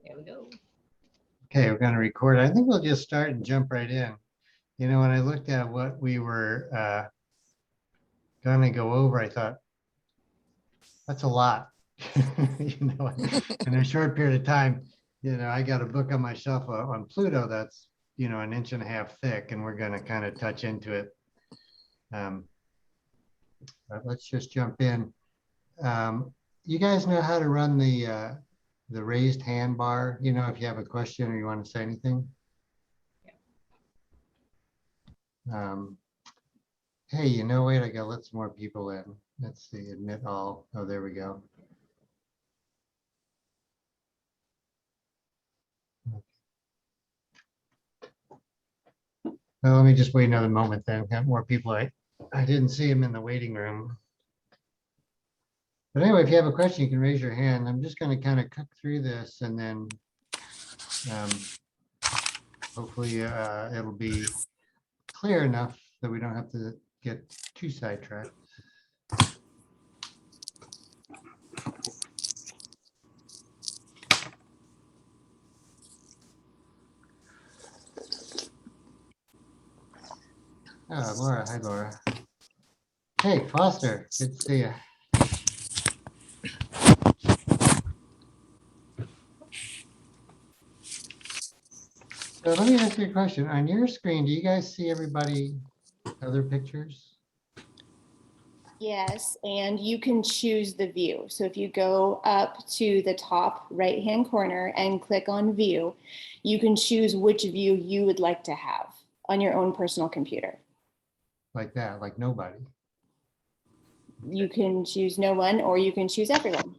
There we go. Okay, we're going to record. I think we'll just start and jump right in. You know, when I looked at what we were going to go over, I thought, that's a lot. You know, in a short period of time, you know, I got a book on my shelf on Pluto that's, you know, 1.5 inches thick, and we're going to kind of touch into it. But let's just jump in. You guys know how to run the raised hand bar, you know, if you have a question or you want to say anything. Hey, you know, wait, I got to let some more people in. Let's see, admit all. Oh, there we go. Well, let me just wait another moment then. Got more people. I didn't see them in the waiting room. But anyway, if you have a question, you can raise your hand. I'm just going to kind of cook through this, and then hopefully it'll be clear enough that we don't have to get too sidetracked. Oh, Laura. Hi, Laura. Hey, Foster. Good to see you. So let me ask you a question. On your screen, do you guys see everybody other pictures? Yes, and you can choose the view. So if you go up to the top right-hand corner and click on view, you can choose which view you would like to have on your own personal computer. Like that, like nobody. You can choose no one, or you can choose everyone.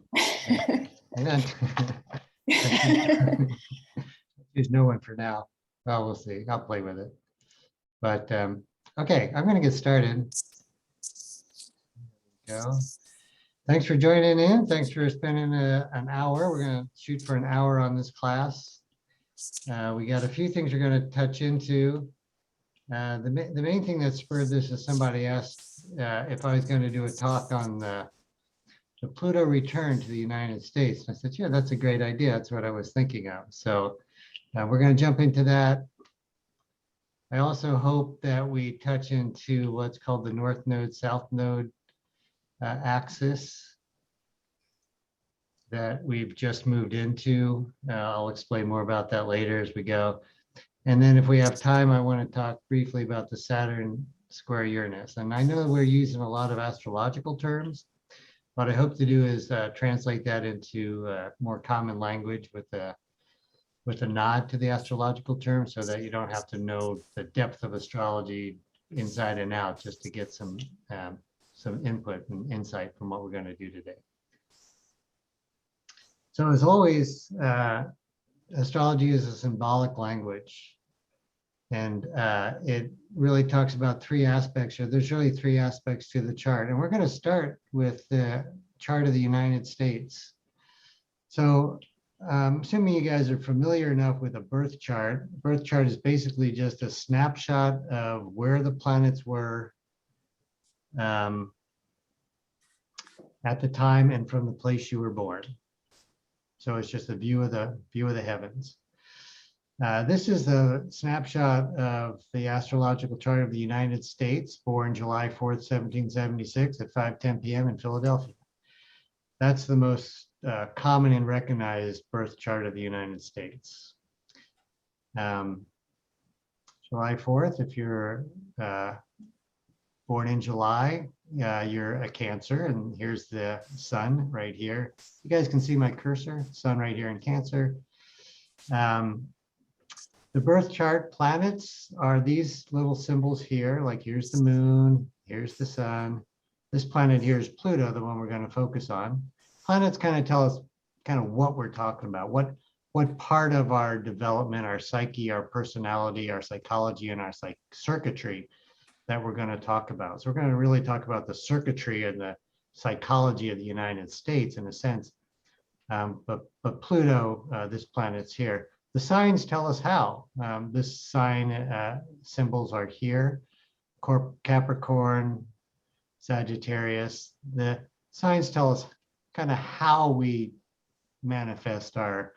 Choose no one for now. Well, we'll see. I'll play with it. But okay, I'm going to get started. There we go. Thanks for joining in. Thanks for spending an hour. We're going to shoot for an hour on this class. We got a few things we're going to touch into. The main thing that spurred this is somebody asked if I was going to do a talk on the Pluto return to the United States. And I said, yeah, that's a great idea. That's what I was thinking of. So we're going to jump into that. I also hope that we touch into what's called the North Node, South Node axis that we've just moved into. I'll explain more about that later as we go. And then if we have time, I want to talk briefly about the Saturn square Uranus. And I know we're using a lot of astrological terms. What I hope to do is translate that into more common language with a nod to the astrological terms, so that you don't have to know the depth of astrology inside and out just to get some input and insight from what we're going to do today. So as always, astrology is a symbolic language. And it really talks about three aspects, or there's really three aspects to the chart. And we're going to start with the chart of the United States. So assuming you guys are familiar enough with a birth chart. Birth chart is basically just a snapshot of where the planets were at the time and from the place you were born. So it's just a view of the heavens. This is the snapshot of the astrological chart of the United States, born July 4th, 1776 at 5:10 p.m. in Philadelphia. That's the most common and recognized birth chart of the United States. July 4th, if you're born in July, you're a Cancer, and here's the sun right here. You guys can see my cursor, sun right here in Cancer. The birth chart planets are these little symbols here, like here's the moon, here's the sun. This planet here is Pluto, the one we're going to focus on. Planets kind of tell us kind of what we're talking about, what part of our development, our psyche, our personality, our psychology, and our circuitry that we're going to talk about. So we're going to really talk about the circuitry and the psychology of the United States in a sense. But Pluto, this planet's here. The signs tell us how. This sign symbols are here, Capricorn, Sagittarius. The signs tell us kind of how we manifest our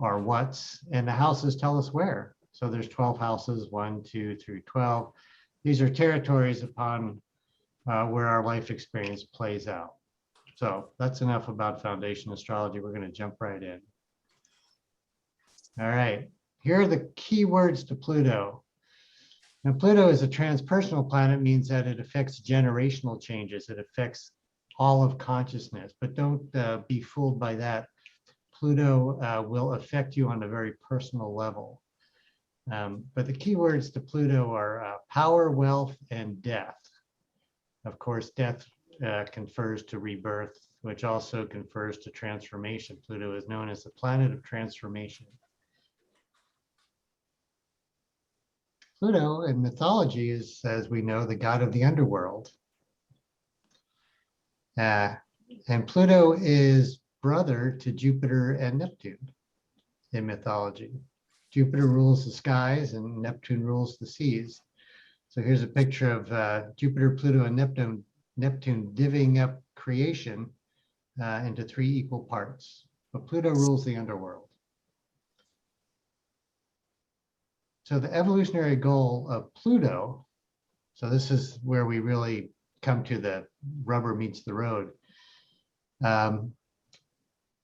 are what's, and the houses tell us where. So there's 12 houses, 1, 2 through 12. These are territories upon where our life experience plays out. So that's enough about foundation astrology. We're going to jump right in. All right, here are the key words to Pluto. Now, Pluto is a transpersonal planet, means that it affects generational changes. It affects all of consciousness, but don't be fooled by that. Pluto will affect you on a very personal level. But the key words to Pluto are power, wealth, and death. Of course, death confers to rebirth, which also confers to transformation. Pluto is known as the planet of transformation. Pluto in mythology is, as we know, the god of the underworld. And Pluto is brother to Jupiter and Neptune in mythology. Jupiter rules the skies and Neptune rules the seas. So here's a picture of Jupiter, Pluto, and Neptune divvying up creation into 3 equal parts. But Pluto rules the underworld. So the evolutionary goal of Pluto, so this is where we really come to the rubber meets the road,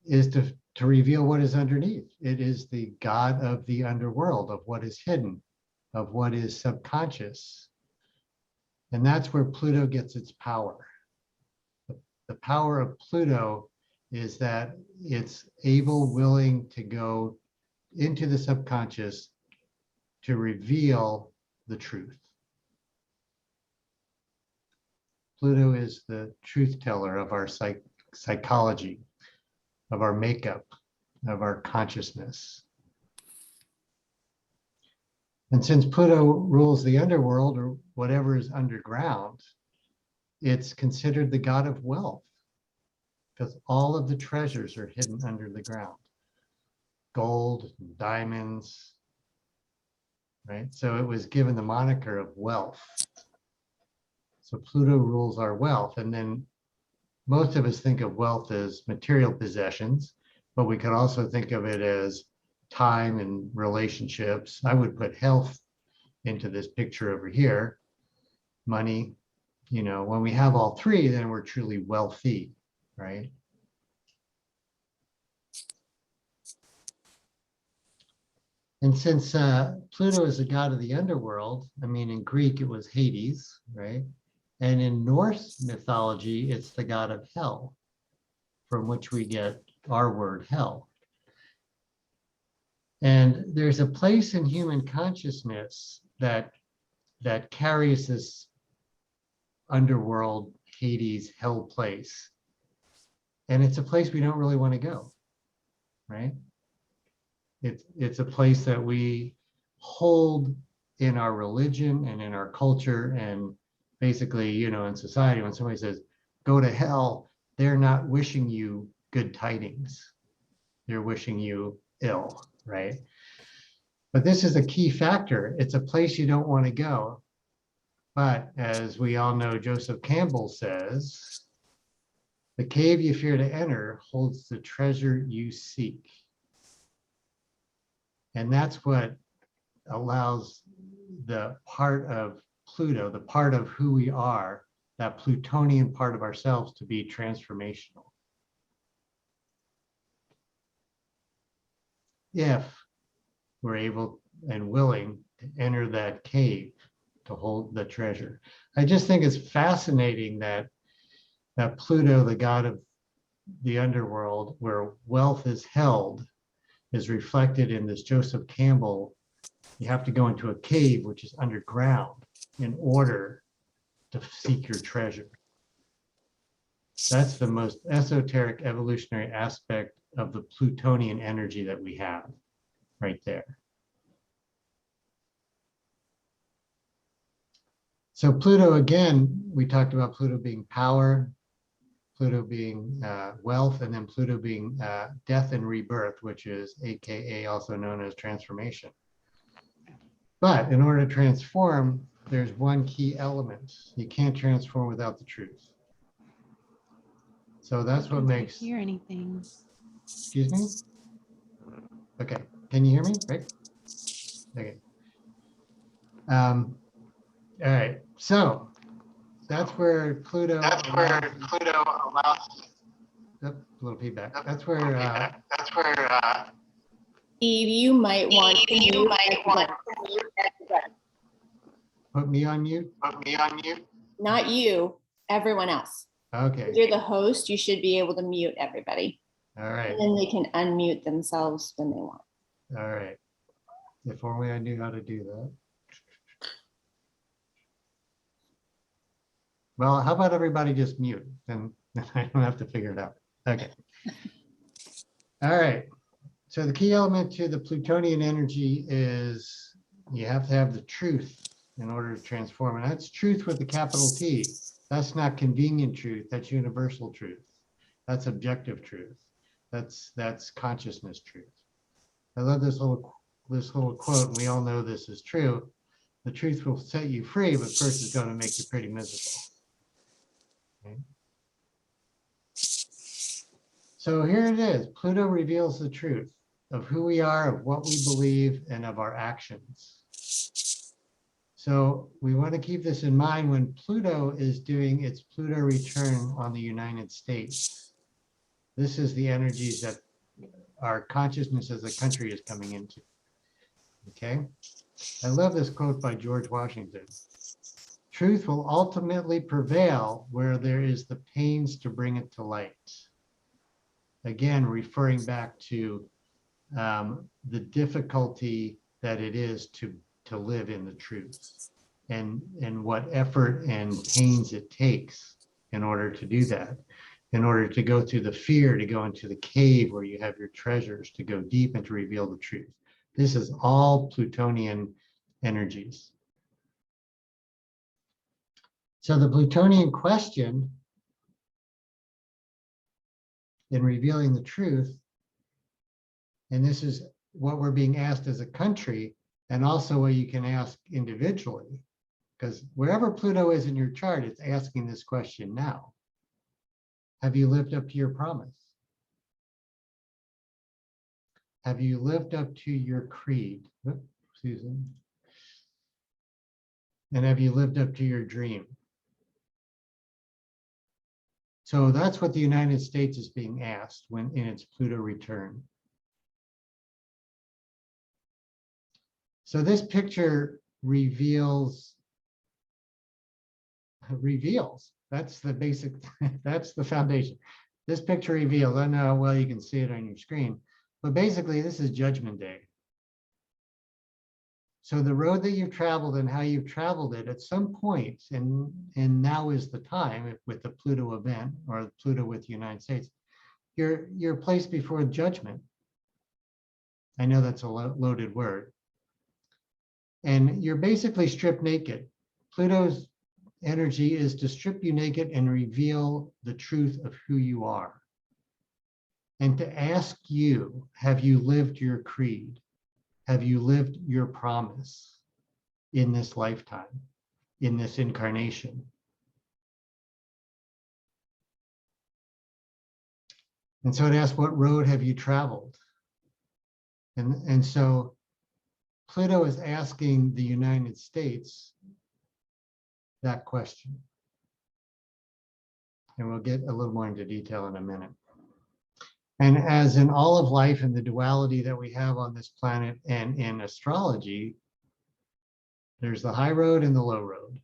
is to reveal what is underneath. It is the god of the underworld, of what is hidden, of what is subconscious. And that's where Pluto gets its power. The power of Pluto is that it's able, willing to go into the subconscious to reveal the truth. Pluto is the truth teller of our psychology, of our makeup, of our consciousness. And since Pluto rules the underworld, or whatever is underground, it's considered the god of wealth, because all of the treasures are hidden under the ground. Gold, diamonds, right? So it was given the moniker of wealth. So Pluto rules our wealth. And then most of us think of wealth as material possessions, but we could also think of it as time and relationships. I would put health into this picture over here. Money, you know, when we have all 3, then we're truly wealthy, right? And since Pluto is the god of the underworld, I mean, in Greek, it was Hades, right? And in Norse mythology, it's the god of hell, from which we get our word hell. And there's a place in human consciousness that carries this underworld, Hades, hell place. And it's a place we don't really want to go, right? It's a place that we hold in our religion and in our culture, and basically, you know, in society, when somebody says, go to hell, they're not wishing you good tidings. They're wishing you ill, right? But this is a key factor. It's a place you don't want to go. But as we all know, Joseph Campbell says, the cave you fear to enter holds the treasure you seek. And that's what allows the part of Pluto, the part of who we are, that Plutonian part of ourselves, to be transformational. If we're able and willing to enter that cave to hold the treasure. I just think it's fascinating that Pluto, the god of the underworld, where wealth is held, is reflected in this Joseph Campbell. You have to go into a cave, which is underground, in order to seek your treasure. That's the most esoteric evolutionary aspect of the Plutonian energy that we have right there. So Pluto, again, we talked about Pluto being power, Pluto being wealth, and then Pluto being death and rebirth, which is AKA also known as transformation. But in order to transform, there's one key element. You can't transform without the truth. So that's what makes. Hear anything? Excuse me? Okay, can you hear me? Right? Okay. All right, so that's where Pluto. Allows. Yep, a little feedback. That's where. Steve, you might want to mute everybody. Put me on mute. Not you, everyone else. Okay. If you're the host, you should be able to mute everybody. All right. And then they can unmute themselves when they want. All right. If only I knew how to do that. Well, how about everybody just mute? Then I don't have to figure it out. Okay. All right. So the key element to the Plutonian energy is you have to have the truth in order to transform. And that's truth with a capital T. That's not convenient truth. That's universal truth. That's objective truth. That's consciousness truth. I love this little quote, and we all know this is true. The truth will set you free, but first it's going to make you pretty miserable. Okay. So here it is. Pluto reveals the truth of who we are, of what we believe, and of our actions. So we want to keep this in mind when Pluto is doing its Pluto return on the United States. This is the energies that our consciousness as a country is coming into. Okay. I love this quote by George Washington. Truth will ultimately prevail where there is the pains to bring it to light. Again, referring back to the difficulty that it is to live in the truth and what effort and pains it takes in order to do that, in order to go through the fear, to go into the cave where you have your treasures, to go deep and to reveal the truth. This is all Plutonian energies. So the Plutonian question in revealing the truth, and this is what we're being asked as a country, and also what you can ask individually, because wherever Pluto is in your chart, it's asking this question now. Have you lived up to your promise? Have you lived up to your creed? Oops, Susan. And have you lived up to your dream? So that's what the United States is being asked when in its Pluto return. So this picture reveals, that's the basic, that's the foundation. This picture reveals, I know how well you can see it on your screen, but basically this is Judgment Day. So the road that you've traveled and how you've traveled it at some point, and now is the time with the Pluto event or Pluto with the United States, you're placed before judgment. I know that's a loaded word. And you're basically stripped naked. Pluto's energy is to strip you naked and reveal the truth of who you are. And to ask you, have you lived your creed? Have you lived your promise in this lifetime, in this incarnation? And so it asks, what road have you traveled? And so Pluto is asking the United States that question. And we'll get a little more into detail in a minute. And as in all of life and the duality that we have on this planet and in astrology, there's the high road and the low road.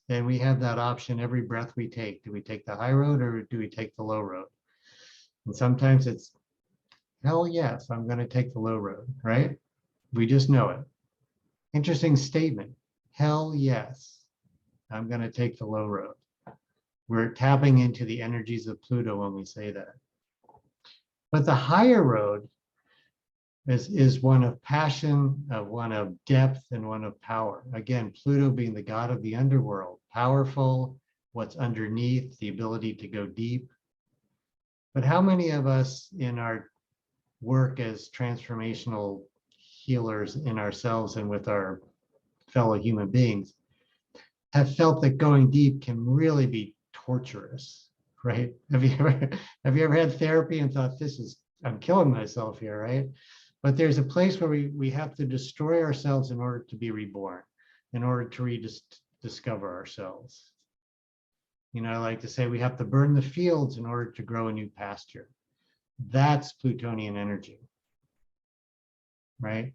And we have that option every breath we take. Do we take the high road or do we take the low road? And sometimes it's, hell yes, I'm going to take the low road, right? We just know it. Interesting statement. Hell yes, I'm going to take the low road. We're tapping into the energies of Pluto when we say that. But the higher road is one of passion, one of depth, and one of power. Again, Pluto being the god of the underworld, powerful, what's underneath, the ability to go deep. But how many of us in our work as transformational healers in ourselves and with our fellow human beings have felt that going deep can really be torturous, right? Have you ever had therapy and thought, this is I'm killing myself here, right? But there's a place where we have to destroy ourselves in order to be reborn, in order to rediscover ourselves. You know, I like to say we have to burn the fields in order to grow a new pasture. That's Plutonian energy, right?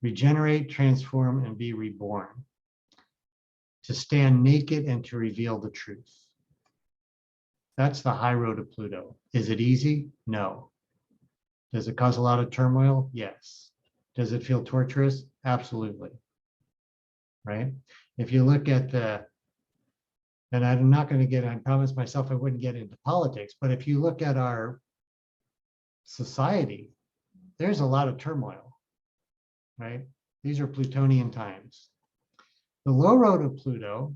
Regenerate, transform, and be reborn. To stand naked and to reveal the truth. That's the high road of Pluto. Is it easy? No. Does it cause a lot of turmoil? Yes. Does it feel torturous? Absolutely. Right? If you look at the, and I'm not going to get, I promised myself I wouldn't get into politics, but if you look at our society, there's a lot of turmoil, right? These are Plutonian times. The low road of Pluto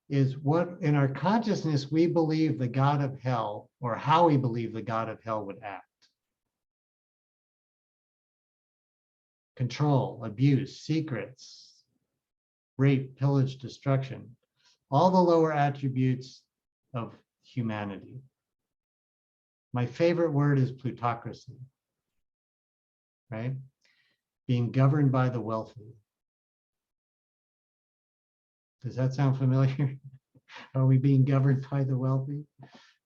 is what in our consciousness we believe the god of hell, or how we believe the god of hell would act. Control, abuse, secrets, rape, pillage, destruction, all the lower attributes of humanity. My favorite word is plutocracy, right? Being governed by the wealthy. Does that sound familiar? Are we being governed by the wealthy,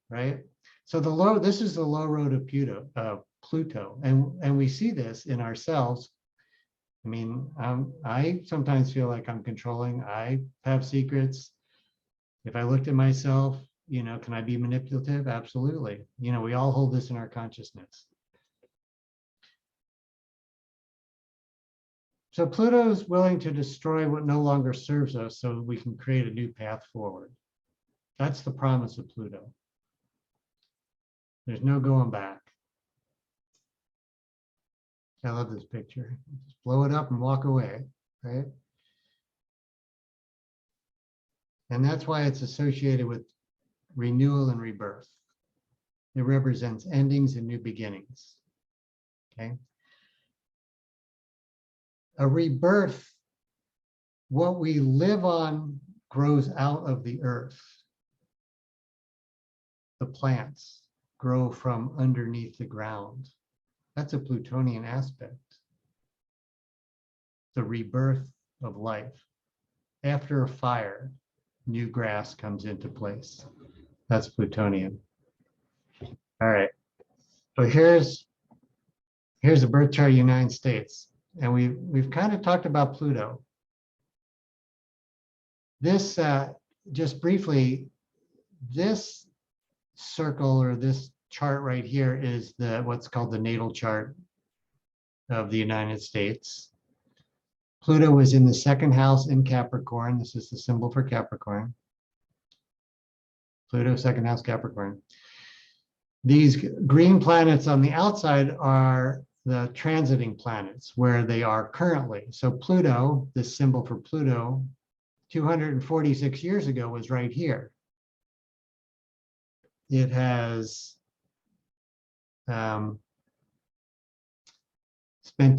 right? So this is the low road of Pluto, and we see this in ourselves. I mean, I sometimes feel like I'm controlling. I have secrets. If I looked at myself, you know, can I be manipulative? Absolutely. You know, we all hold this in our consciousness. So Pluto is willing to destroy what no longer serves us so we can create a new path forward. That's the promise of Pluto. There's no going back. I love this picture. Just blow it up and walk away, right? And that's why it's associated with renewal and rebirth. It represents endings and new beginnings, okay? A rebirth, what we live on grows out of the earth. The plants grow from underneath the ground. That's a Plutonian aspect. The rebirth of life. After a fire, new grass comes into place. That's Plutonian. All right. So here's the birth chart of the United States. And we've kind of talked about Pluto. This, just briefly, this circle or this chart right here is what's called the natal chart of the United States. Pluto was in the second house in Capricorn. This is the symbol for Capricorn. Pluto, second house, Capricorn. These green planets on the outside are the transiting planets where they are currently. So Pluto, this symbol for Pluto, 246 years ago was right here. It has spent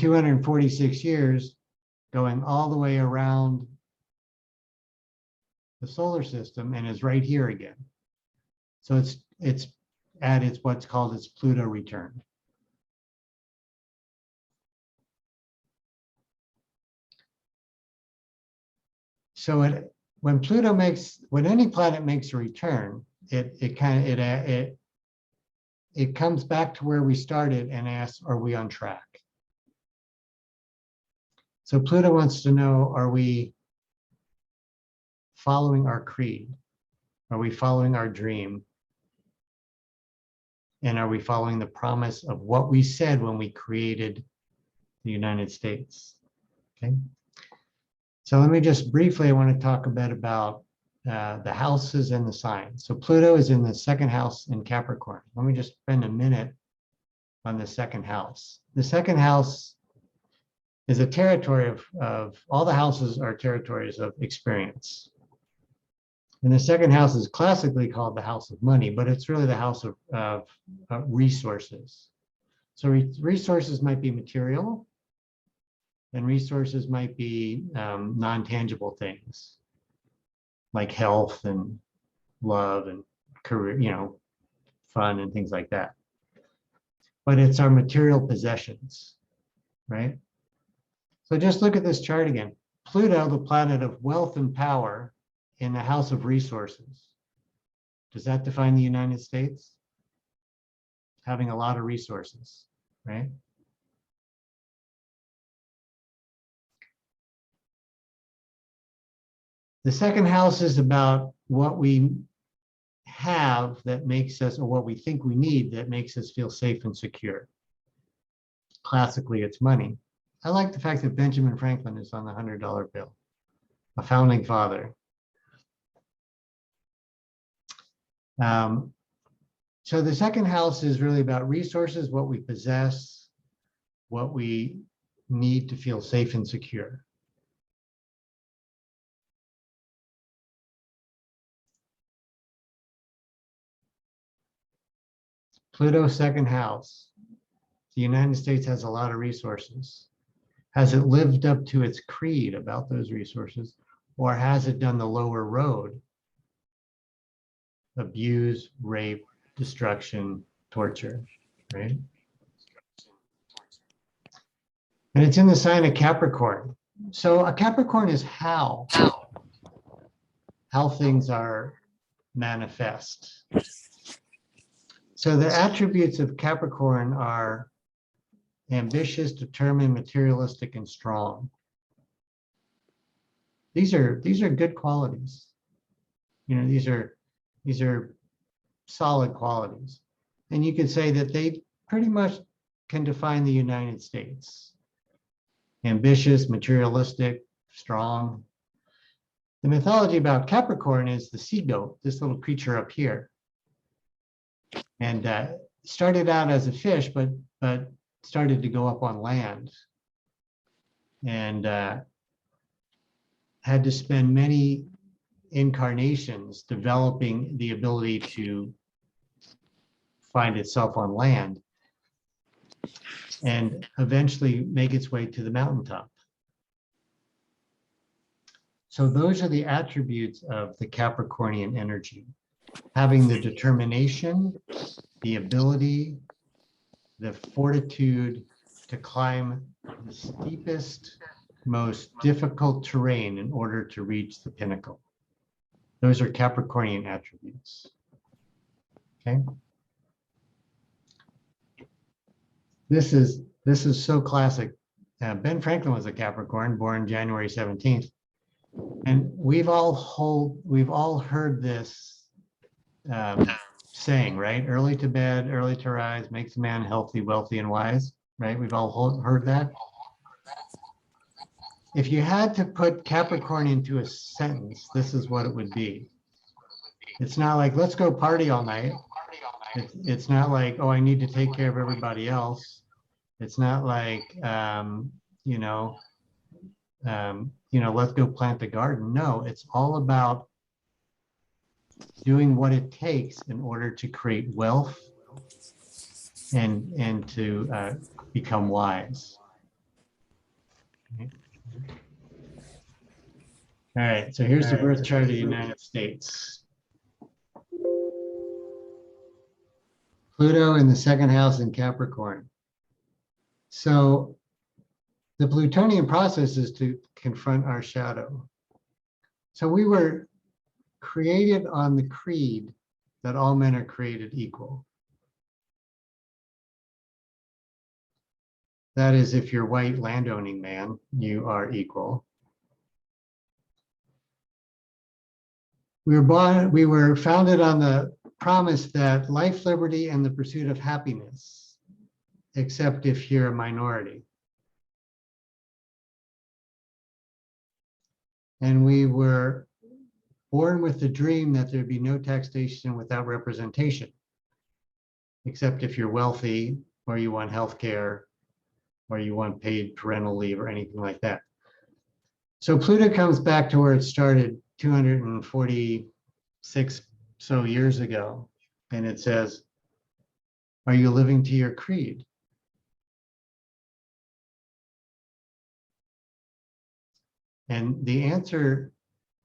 246 years going all the way around the solar system and is right here again. So it's at what's called its Pluto return. So when any planet makes a return, it comes back to where we started and asks, are we on track? So Pluto wants to know, are we following our creed? Are we following our dream? And are we following the promise of what we said when we created the United States? Okay. So let me just briefly, I want to talk a bit about the houses and the signs. So Pluto is in the second house in Capricorn. Let me just spend a minute on the second house. The second house is a territory of all the houses are territories of experience. And the second house is classically called the house of money, but it's really the house of resources. So resources might be material, and resources might be non-tangible things like health and love and career, you know, fun and things like that. but it's our material possessions, right? So just look at this chart again. Pluto, the planet of wealth and power in the house of resources. Does that define the United States? Having a lot of resources, right? The second house is about what we have that makes us, or what we think we need that makes us feel safe and secure. Classically, it's money. I like the fact that Benjamin Franklin is on the $100 bill, a founding father. So the second house is really about resources, what we possess, what we need to feel safe and secure. Pluto, second house. The United States has a lot of resources. Has it lived up to its creed about those resources, or has it done the lower road? Abuse, rape, destruction, torture, right? And it's in the sign of Capricorn. So a Capricorn is how things are manifest. So the attributes of Capricorn are ambitious, determined, materialistic, and strong. These are good qualities. You know, these are solid qualities. And you could say that they pretty much can define the United States. Ambitious, materialistic, strong. The mythology about Capricorn is the sea goat, this little creature up here. And started out as a fish, but started to go up on land. And had to spend many incarnations developing the ability to find itself on land and eventually make its way to the mountaintop. So those are the attributes of the Capricornian energy: having the determination, the ability, the fortitude to climb the steepest, most difficult terrain in order to reach the pinnacle. Those are Capricornian attributes. Okay. This is so classic. Ben Franklin was a Capricorn, born January 17th. And we've all heard this saying, right? Early to bed, early to rise, makes a man healthy, wealthy, and wise, right? We've all heard that. If you had to put Capricorn into a sentence, this is what it would be. It's not like, let's go party all night. It's not like, oh, I need to take care of everybody else. It's not like, let's go plant the garden. No, it's all about doing what it takes in order to create wealth and to become wise. Okay. All right, so here's the birth chart of the United States. Pluto in the second house in Capricorn. So the Plutonian process is to confront our shadow. So we were created on the creed that all men are created equal. That is, if you're white landowning man, you are equal. We were founded on the promise that life, liberty, and the pursuit of happiness, except if you're a minority. And we were born with the dream that there'd be no taxation without representation, except if you're wealthy or you want health care or you want paid parental leave or anything like that. So Pluto comes back to where it started 246 so years ago, and it says, are you living to your creed? And the answer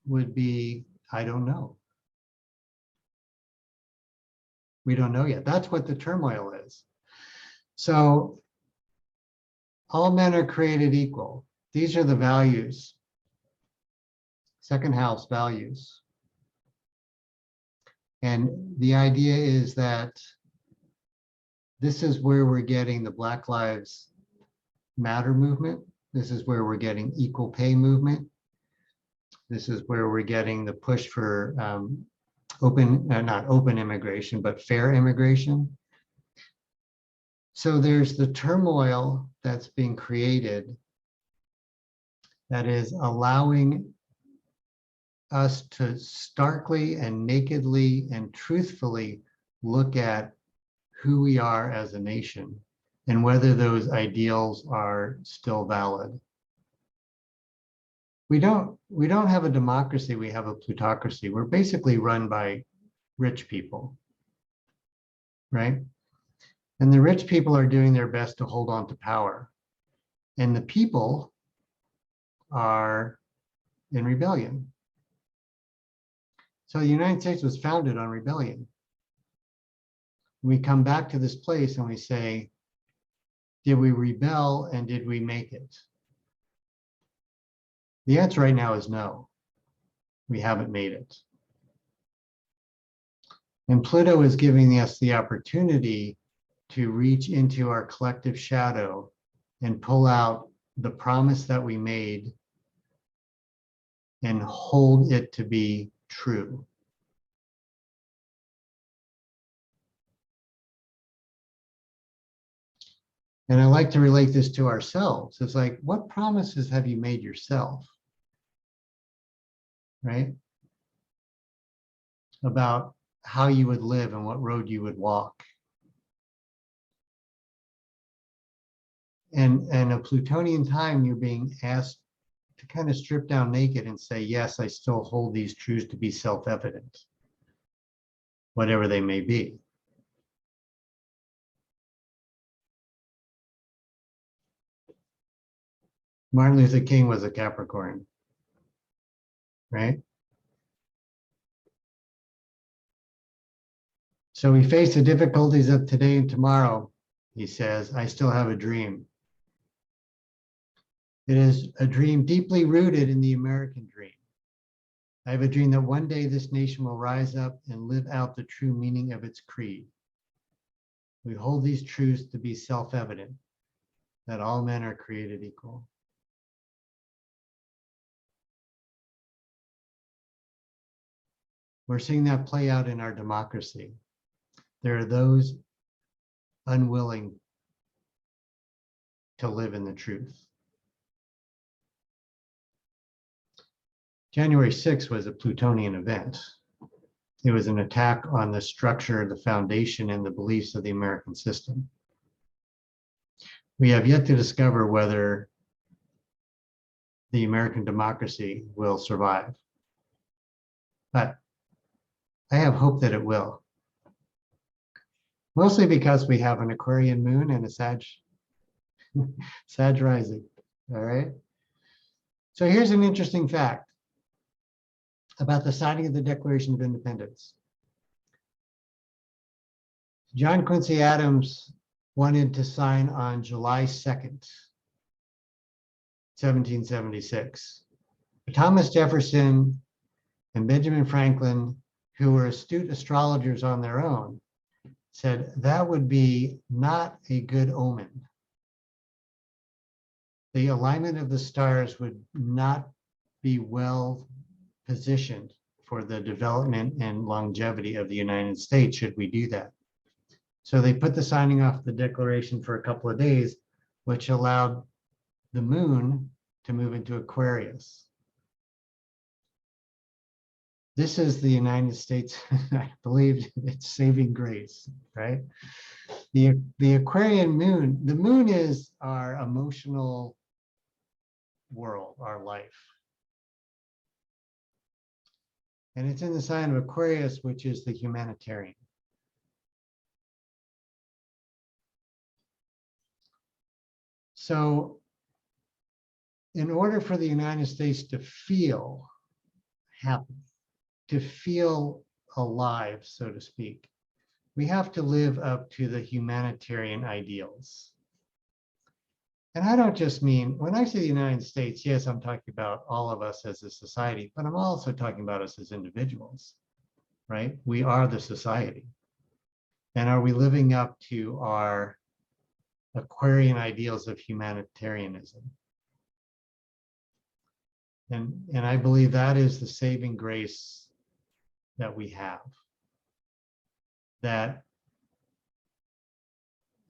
would be, I don't know. We don't know yet. That's what the turmoil is. So all men are created equal. These are the values. Second house values. And the idea is that this is where we're getting the Black Lives Matter movement. This is where we're getting equal pay movement. This is where we're getting the push for not open immigration, but fair immigration. So there's the turmoil that's being created that is allowing us to starkly and nakedly and truthfully look at who we are as a nation and whether those ideals are still valid. We don't have a democracy, we have a plutocracy. We're basically run by rich people, right? And the rich people are doing their best to hold on to power. And the people are in rebellion. So the United States was founded on rebellion. We come back to this place and we say, did we rebel and did we make it? The answer right now is no. We haven't made it. And Pluto is giving us the opportunity to reach into our collective shadow and pull out the promise that we made and hold it to be true. And I like to relate this to ourselves. It's like, what promises have you made yourself? Right? About how you would live and what road you would walk. And a Plutonian time, you're being asked to kind of strip down naked and say, yes, I still hold these truths to be self-evident, whatever they may be. Martin Luther King was a Capricorn, right? So we face the difficulties of today and tomorrow, he says, I still have a dream. It is a dream deeply rooted in the American dream. I have a dream that one day this nation will rise up and live out the true meaning of its creed. We hold these truths to be self-evident, that all men are created equal. We're seeing that play out in our democracy. There are those unwilling to live in the truth. January 6th was a Plutonian event. It was an attack on the structure, the foundation, and the beliefs of the American system. We have yet to discover whether the American democracy will survive. But I have hope that it will. Mostly because we have an Aquarian moon and a Sag rising, all right? So here's an interesting fact about the signing of the Declaration of Independence. John Quincy Adams wanted to sign on July 2nd, 1776. But Thomas Jefferson and Benjamin Franklin, who were astute astrologers on their own, said that would be not a good omen. The alignment of the stars would not be well positioned for the development and longevity of the United States should we do that. So they put the signing off the Declaration for a couple of days, which allowed the moon to move into Aquarius. This is the United States, I believe it's saving grace, right? The Aquarian moon, the moon is our emotional world, our life. And it's in the sign of Aquarius, which is the humanitarian. So in order for the United States to feel happy, to feel alive, so to speak, we have to live up to the humanitarian ideals. And I don't just mean, when I say the United States, yes, I'm talking about all of us as a society, but I'm also talking about us as individuals, right? We are the society. And are we living up to our Aquarian ideals of humanitarianism? And I believe that is the saving grace that we have. That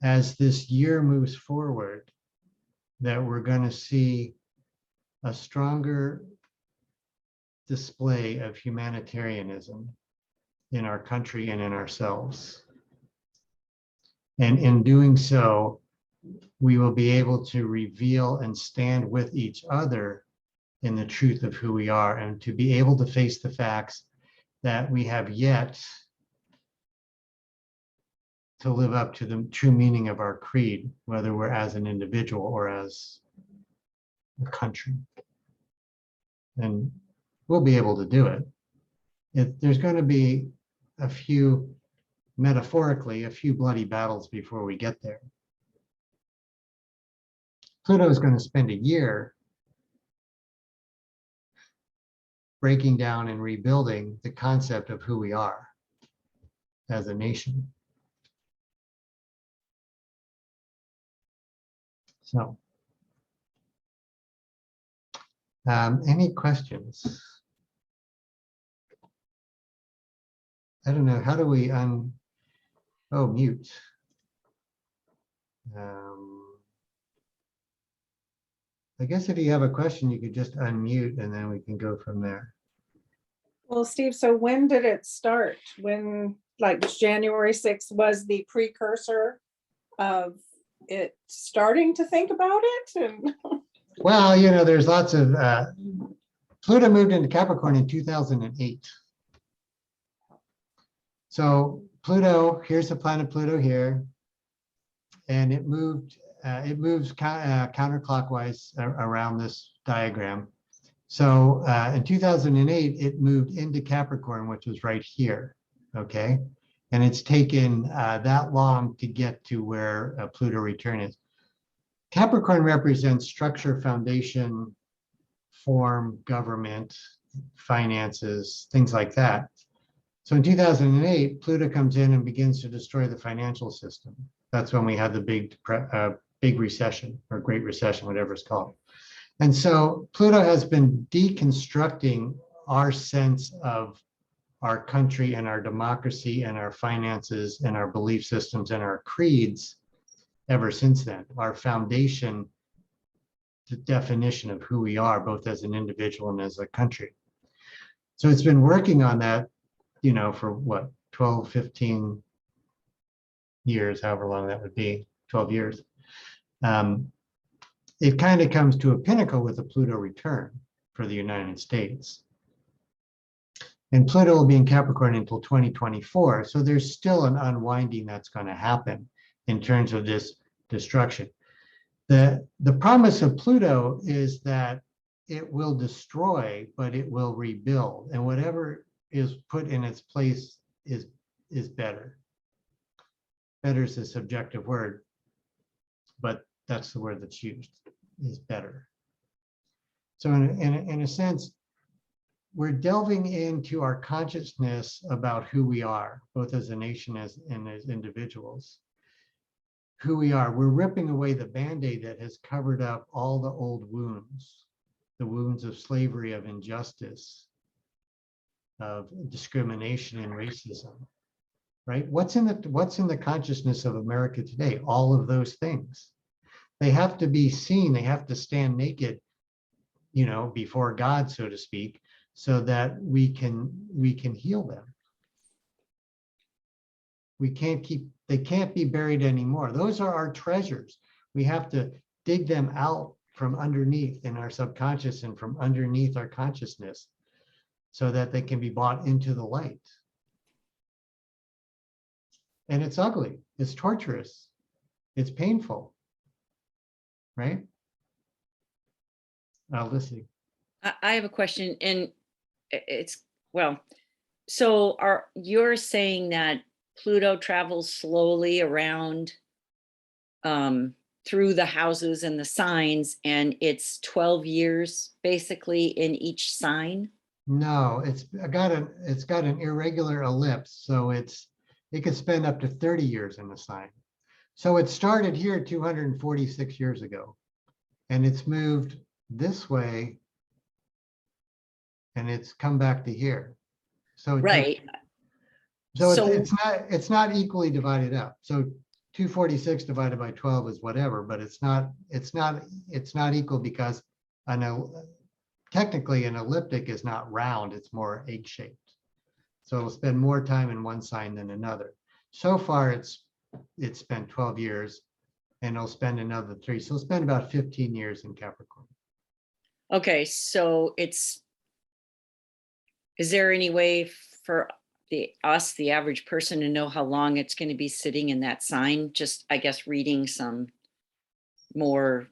as this year moves forward, that we're going to see a stronger display of humanitarianism in our country and in ourselves. And in doing so, we will be able to reveal and stand with each other in the truth of who we are, and to be able to face the facts that we have yet to live up to the true meaning of our creed, whether we're as an individual or as a country. And we'll be able to do it. There's going to be a few, metaphorically, a few bloody battles before we get there. Pluto is going to spend a year breaking down and rebuilding the concept of who we are as a nation. So, any questions? I don't know, how do we mute? I guess if you have a question, you could just unmute and then we can go from there. Well, Steve, so when did it start? When, like, January 6th was the precursor of it starting to think about it? And Well, you know, there's lots of, Pluto moved into Capricorn in 2008. So Pluto, here's the planet Pluto here, and it moves counterclockwise around this diagram. So in 2008, it moved into Capricorn, which was right here, okay? And it's taken that long to get to where Pluto return is. Capricorn represents structure, foundation, form, government, finances, things like that. So in 2008, Pluto comes in and begins to destroy the financial system. That's when we had the big recession, or Great Recession, whatever it's called. And so Pluto has been deconstructing our sense of our country and our democracy and our finances and our belief systems and our creeds ever since then. Our foundation, the definition of who we are, both as an individual and as a country. So it's been working on that, you know, for what, 12, 15 years, however long that would be, 12 years. It kind of comes to a pinnacle with the Pluto return for the United States. And Pluto will be in Capricorn until 2024. So there's still an unwinding that's going to happen in terms of this destruction. The promise of Pluto is that it will destroy, but it will rebuild. And whatever is put in its place is better. Better is a subjective word, but that's the word that's used, is better. So in a sense, we're delving into our consciousness about who we are, both as a nation and as individuals. Who we are. We're ripping away the Band-Aid that has covered up all the old wounds, the wounds of slavery, of injustice, of discrimination and racism, right? What's in the consciousness of America today? All of those things. They have to be seen. They have to stand naked, you know, before God, so to speak, so that we can heal them. They can't be buried anymore. Those are our treasures. We have to dig them out from underneath in our subconscious and from underneath our consciousness so that they can be brought into the light. And it's ugly, it's torturous, it's painful, right? Listen. I have a question, and it's, well, so you're saying that Pluto travels slowly around through the houses and the signs, and it's 12 years basically in each sign? No, it's got an irregular ellipse, so it could spend up to 30 years in the sign. So it started here 246 years ago, and it's moved this way, and it's come back to here. So Right. So So- it's not equally divided up. So 246 divided by 12 is whatever, but it's not equal because technically an elliptic is not round, it's more egg-shaped. So it'll spend more time in one sign than another. So far it's spent 12 years, and it'll spend another 3. So it'll spend about 15 years in Capricorn. Okay, so is there any way for the average person, to know how long it's going to be sitting in that sign? Just, I guess, reading some more.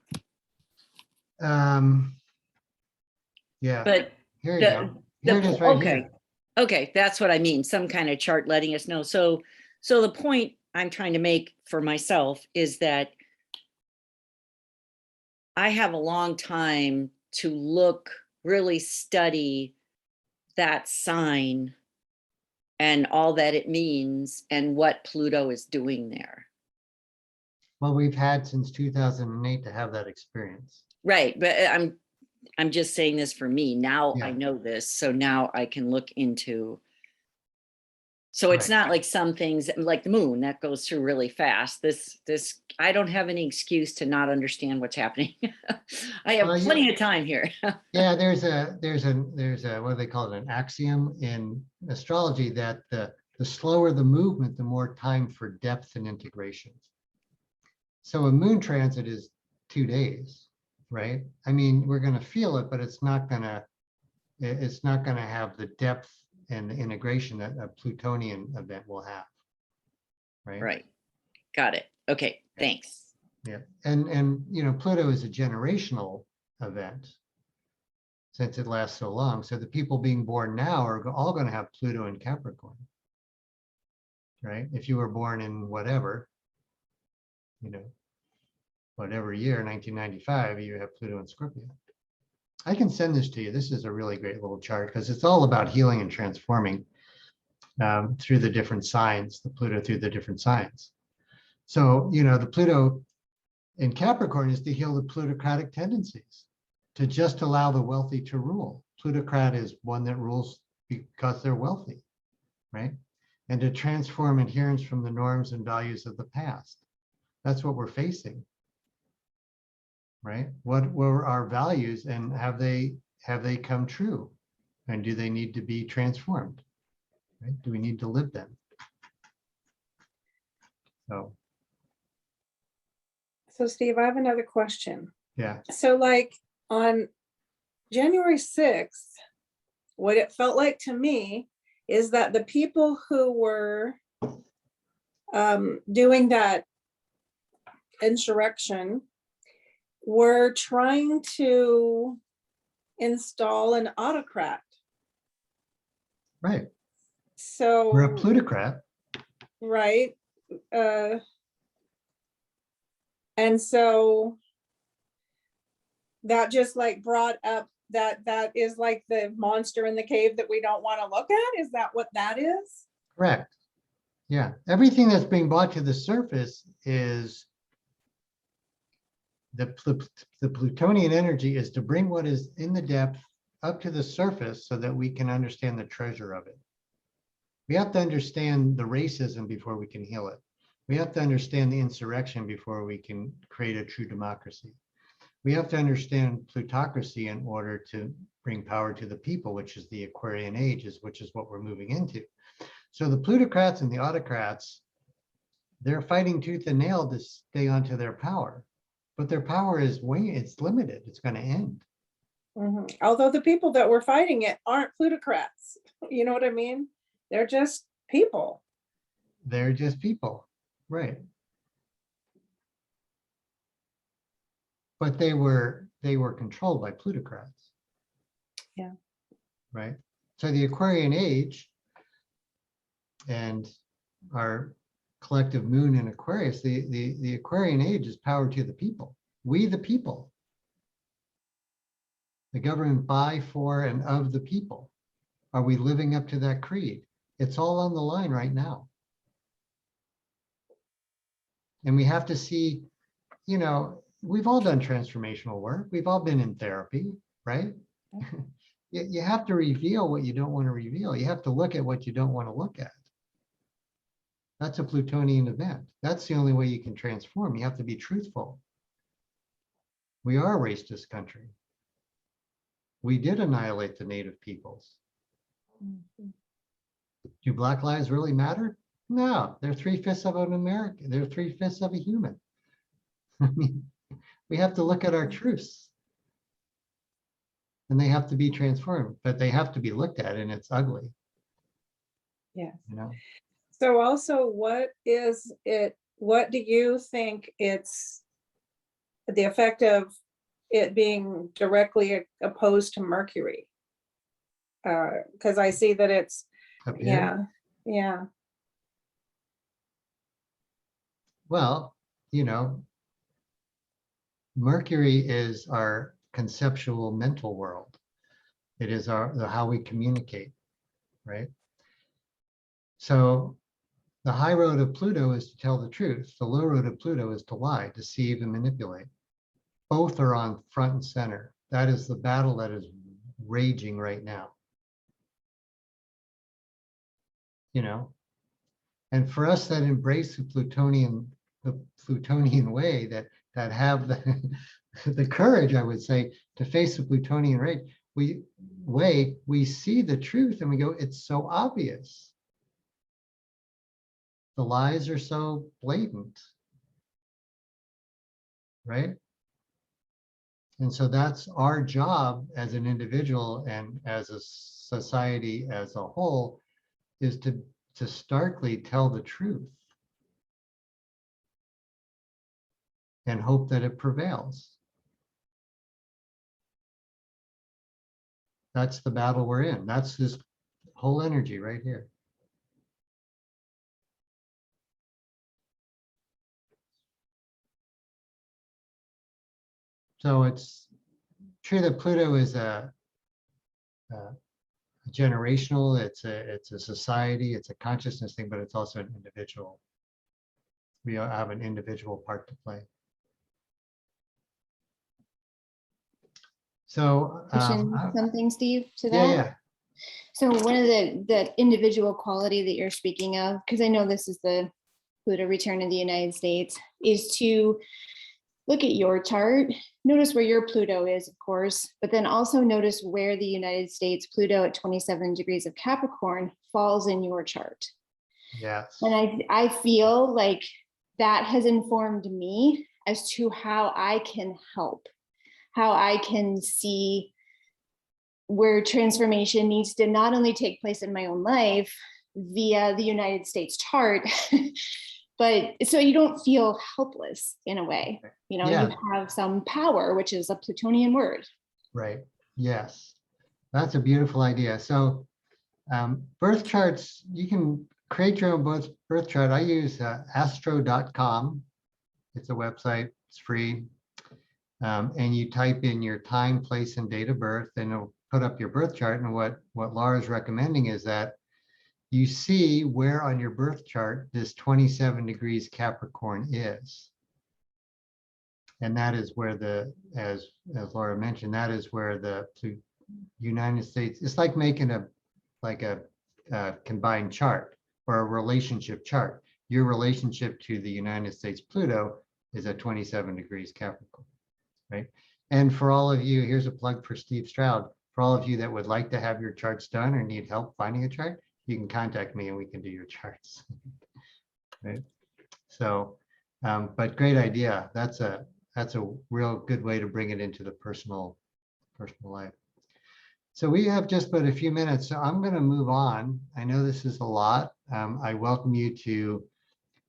Yeah, But here you go. the Here it is po- right okay. here. Okay, that's what I mean. Some kind of chart letting us know. So the point I'm trying to make for myself is that I have a long time to really study that sign and all that it means and what Pluto is doing there. Well, we've had since 2008 to have that experience. Right, but I'm just saying this for me. Now I Yeah. know this, so now I can look into. So it's Right. not like some things like the moon that goes through really fast. This I don't have any excuse to not understand what's happening. I have Well, yeah. plenty of time here. Yeah, there's a what do they call it, an axiom in astrology that the slower the movement, the more time for depth and integration. So a moon transit is 2 days, right? I mean, we're going to feel it, but it's not going to have the depth and the integration that a Plutonian event will have, right? Right. Got it. Okay, thanks. Yeah, and Pluto is a generational event since it lasts so long. So the people being born now are all going to have Pluto in Capricorn, right? If you were born in whatever year, 1995, you have Pluto in Scorpio. I can send this to you. This is a really great little chart because it's all about healing and transforming through the different signs, the Pluto through the different signs. So, the Pluto in Capricorn is to heal the plutocratic tendencies, to just allow the wealthy to rule. Plutocrat is one that rules because they're wealthy, right? And to transform adherence from the norms and values of the past. That's what we're facing, right? What were our values, and have they come true? And do they need to be transformed? Right? Do we need to live them? So Steve, I have another question. Yeah. So like on January 6th, what it felt like to me is that the people who were doing that insurrection were trying to install an autocrat. Right. So we're a plutocrat. Right. And so that just like brought up that is like the monster in the cave that we don't want to look at. Is that what that is? Correct. Yeah. Everything that's being brought to the surface is the Plutonian energy is to bring what is in the depth up to the surface so that we can understand the treasure of it. We have to understand the racism before we can heal it. We have to understand the insurrection before we can create a true democracy. We have to understand plutocracy in order to bring power to the people, which is the Aquarian age, which is what we're moving into. So the plutocrats and the autocrats, they're fighting tooth and nail to stay onto their power, but their power is it's limited. It's going to end. Mm-hmm. Although the people that were fighting it aren't plutocrats. You know what I mean? They're just people. They're just people, right? But they were controlled by plutocrats. Yeah. Right. So the Aquarian age, and our collective moon in Aquarius, the Aquarian age is power to the people. We the people. The government by, for, and of the people. Are we living up to that creed? It's all on the line right now. And we have to see, you know, we've all done transformational work. We've all been in therapy, right? You have to reveal what you don't want to reveal. You have to look at what you don't want to look at. That's a Plutonian event. That's the only way you can transform. You have to be truthful. We are a racist country. We did annihilate the native peoples. Do Black lives really matter? No, they're 3/5 of an American. They're 3/5 of a human. I mean, we have to look at our truths. And they have to be transformed, but they have to be looked at, and it's ugly. Yeah. You know? So also, what is it, what do you think it's the effect of it being directly opposed to Mercury? Because I see that it's, Up here. yeah, yeah, Well, you know, Mercury is our conceptual mental world. It is how we communicate, right? So the high road of Pluto is to tell the truth. The low road of Pluto is to lie, deceive, and manipulate. Both are on front and center. That is the battle that is raging right now. You know, and for us that embrace the Plutonian way, that have the courage, I would say, to face the Plutonian way, we see the truth and we go, it's so obvious. The lies are so blatant, right? And so that's our job as an individual and as a society as a whole, is to starkly tell the truth and hope that it prevails. That's the battle we're in. That's this whole energy right here. So it's true that Pluto is a generational, it's a society, it's a consciousness thing, but it's also an individual. We all have an individual part to play. So Something, Steve, to that? yeah. So one of the individual quality that you're speaking of, because I know this is the Pluto return in the United States, is to look at your chart, notice where your Pluto is, of course, but then also notice where the United States Pluto at 27 degrees of Capricorn falls in your chart. Yes. And I feel like that has informed me as to how I can help, how I can see where transformation needs to not only take place in my own life via the United States chart, but so you don't feel helpless in a way. You know, Yeah. you have some power, which is a Plutonian word. Right. Yes. That's a beautiful idea. So birth charts, you can create your own birth chart. I use astro.com. It's a website. It's free. And you type in your time, place, and date of birth, and it'll put up your birth chart. And what Laura's recommending is that you see where on your birth chart this 27 degrees Capricorn is. And that is where as Laura mentioned, that is where the United States, it's like making a combined chart or a relationship chart. Your relationship to the United States Pluto is at 27 degrees Capricorn, right? And for all of you, here's a plug for Steve Stroud. For all of you that would like to have your charts done or need help finding a chart, you can contact me and we can do your charts. Right? So, but great idea. That's a real good way to bring it into the personal life. So we have just about a few minutes, so I'm going to move on. I know this is a lot. I welcome you to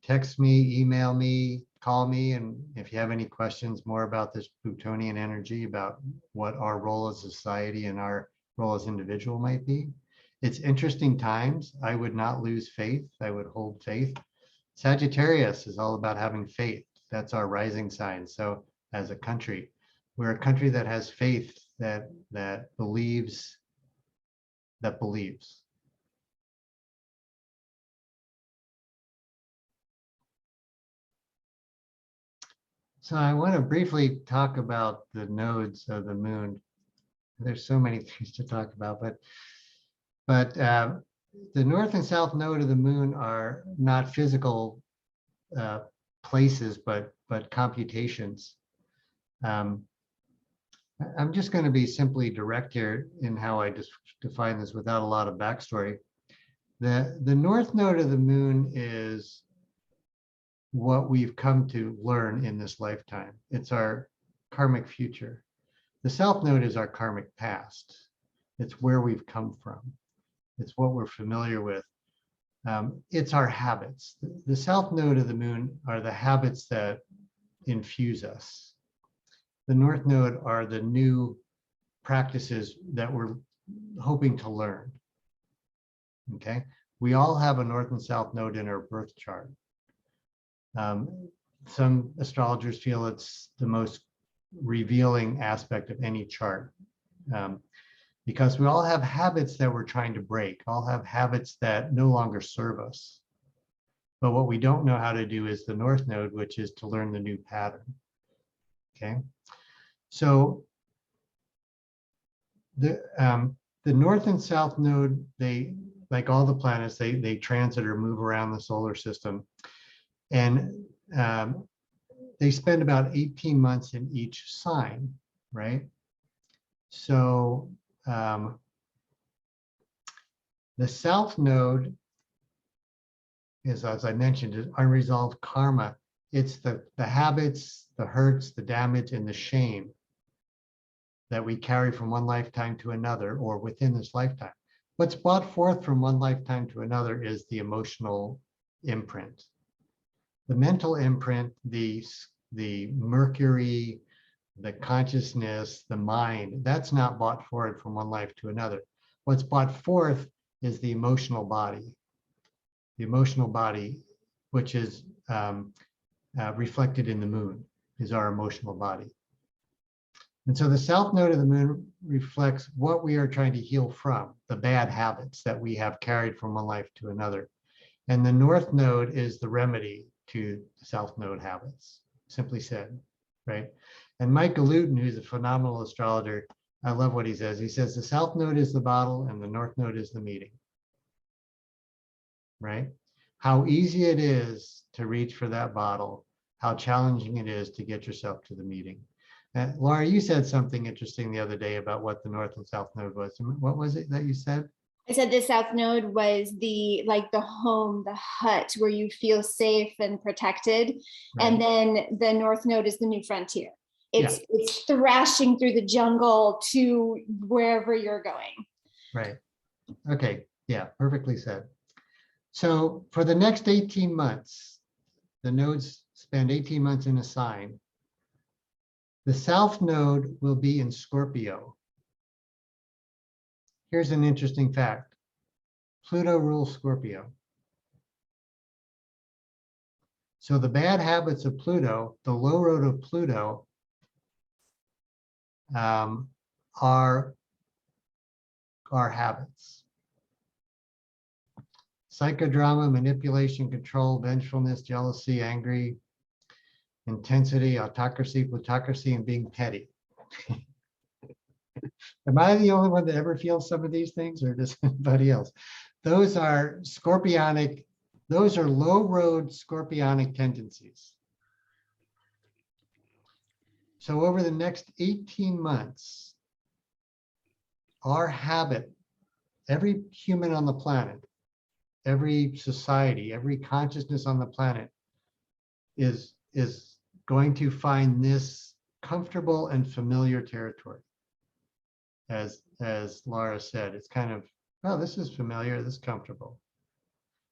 text me, email me, call me, and if you have any questions more about this Plutonian energy, about what our role as society and our role as individual might be. It's interesting times. I would not lose faith. I would hold faith. Sagittarius is all about having faith. That's our rising sign. So as a country, we're a country that has faith, that believes. So I want to briefly talk about the nodes of the moon. There's so many things to talk about, but the north and south node of the moon are not physical places, but computations. I'm just going to be simply direct here in how I just define this without a lot of backstory. The north node of the moon is what we've come to learn in this lifetime. It's our karmic future. The south node is our karmic past. It's where we've come from. It's what we're familiar with. It's our habits. The south node of the moon are the habits that infuse us. The north node are the new practices that we're hoping to learn. Okay, we all have a north and south node in our birth chart. Some astrologers feel it's the most revealing aspect of any chart, because we all have habits that we're trying to break, all have habits that no longer serve us. But what we don't know how to do is the north node, which is to learn the new pattern. Okay, so the north and south node, they, like all the planets, they transit or move around the solar system. And they spend about 18 months in each sign, right? So the south node is, as I mentioned, is unresolved karma. It's the habits, the hurts, the damage, and the shame that we carry from one lifetime to another or within this lifetime. What's brought forth from one lifetime to another is the emotional imprint. The mental imprint, the mercury, the consciousness, the mind, that's not brought forward from one life to another. What's brought forth is the emotional body. The emotional body, which is reflected in the moon, is our emotional body. And so the south node of the moon reflects what we are trying to heal from, the bad habits that we have carried from one life to another. And the north node is the remedy to the south node habits, simply said, right? And Mike Luton, who's a phenomenal astrologer, I love what he says. He says the south node is the bottle and the north node is the meeting, right? How easy it is to reach for that bottle, how challenging it is to get yourself to the meeting. Laura, you said something interesting the other day about what the north and south node was. What was it that you said? I said the south node was the home, the hut where you feel safe and protected. Right. And then the north node is the new frontier. It's thrashing through the jungle to wherever you're going. Right. Okay. Yeah, perfectly said. So for the next 18 months, the nodes spend 18 months in a sign. The south node will be in Scorpio. Here's an interesting fact. Pluto rules Scorpio. So the bad habits of Pluto, the low road of Pluto, are habits. Psychodrama, manipulation, control, vengefulness, jealousy, angry, intensity, autocracy, plutocracy, and being petty. Am I the only one that ever feels some of these things, or does anybody else? Those are scorpionic, those are low road scorpionic tendencies. So over the next 18 months, our habit, every human on the planet, every society, every consciousness on the planet is going to find this comfortable and familiar territory. As Laura said, it's kind of, oh, this is familiar, this is comfortable.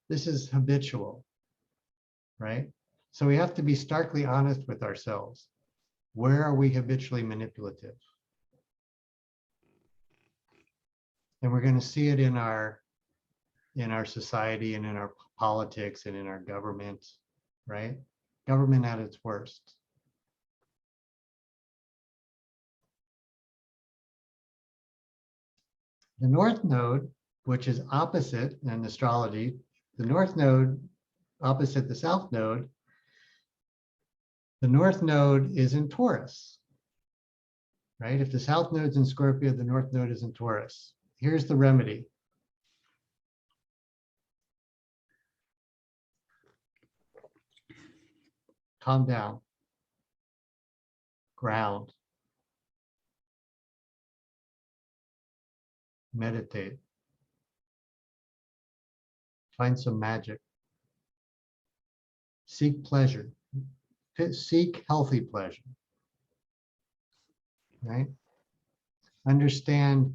This is habitual, right? So we have to be starkly honest with ourselves. Where are we habitually manipulative? And we're going to see it in our in our society and in our politics and in our government, right? Government at its worst. The North Node, which is opposite in astrology, the North Node opposite the South Node, the North Node is in Taurus, right? If the South Node's in Scorpio, the North Node is in Taurus. Here's the remedy. Calm down. Ground. Meditate. Find some magic. Seek pleasure. Seek healthy pleasure. Right? Understand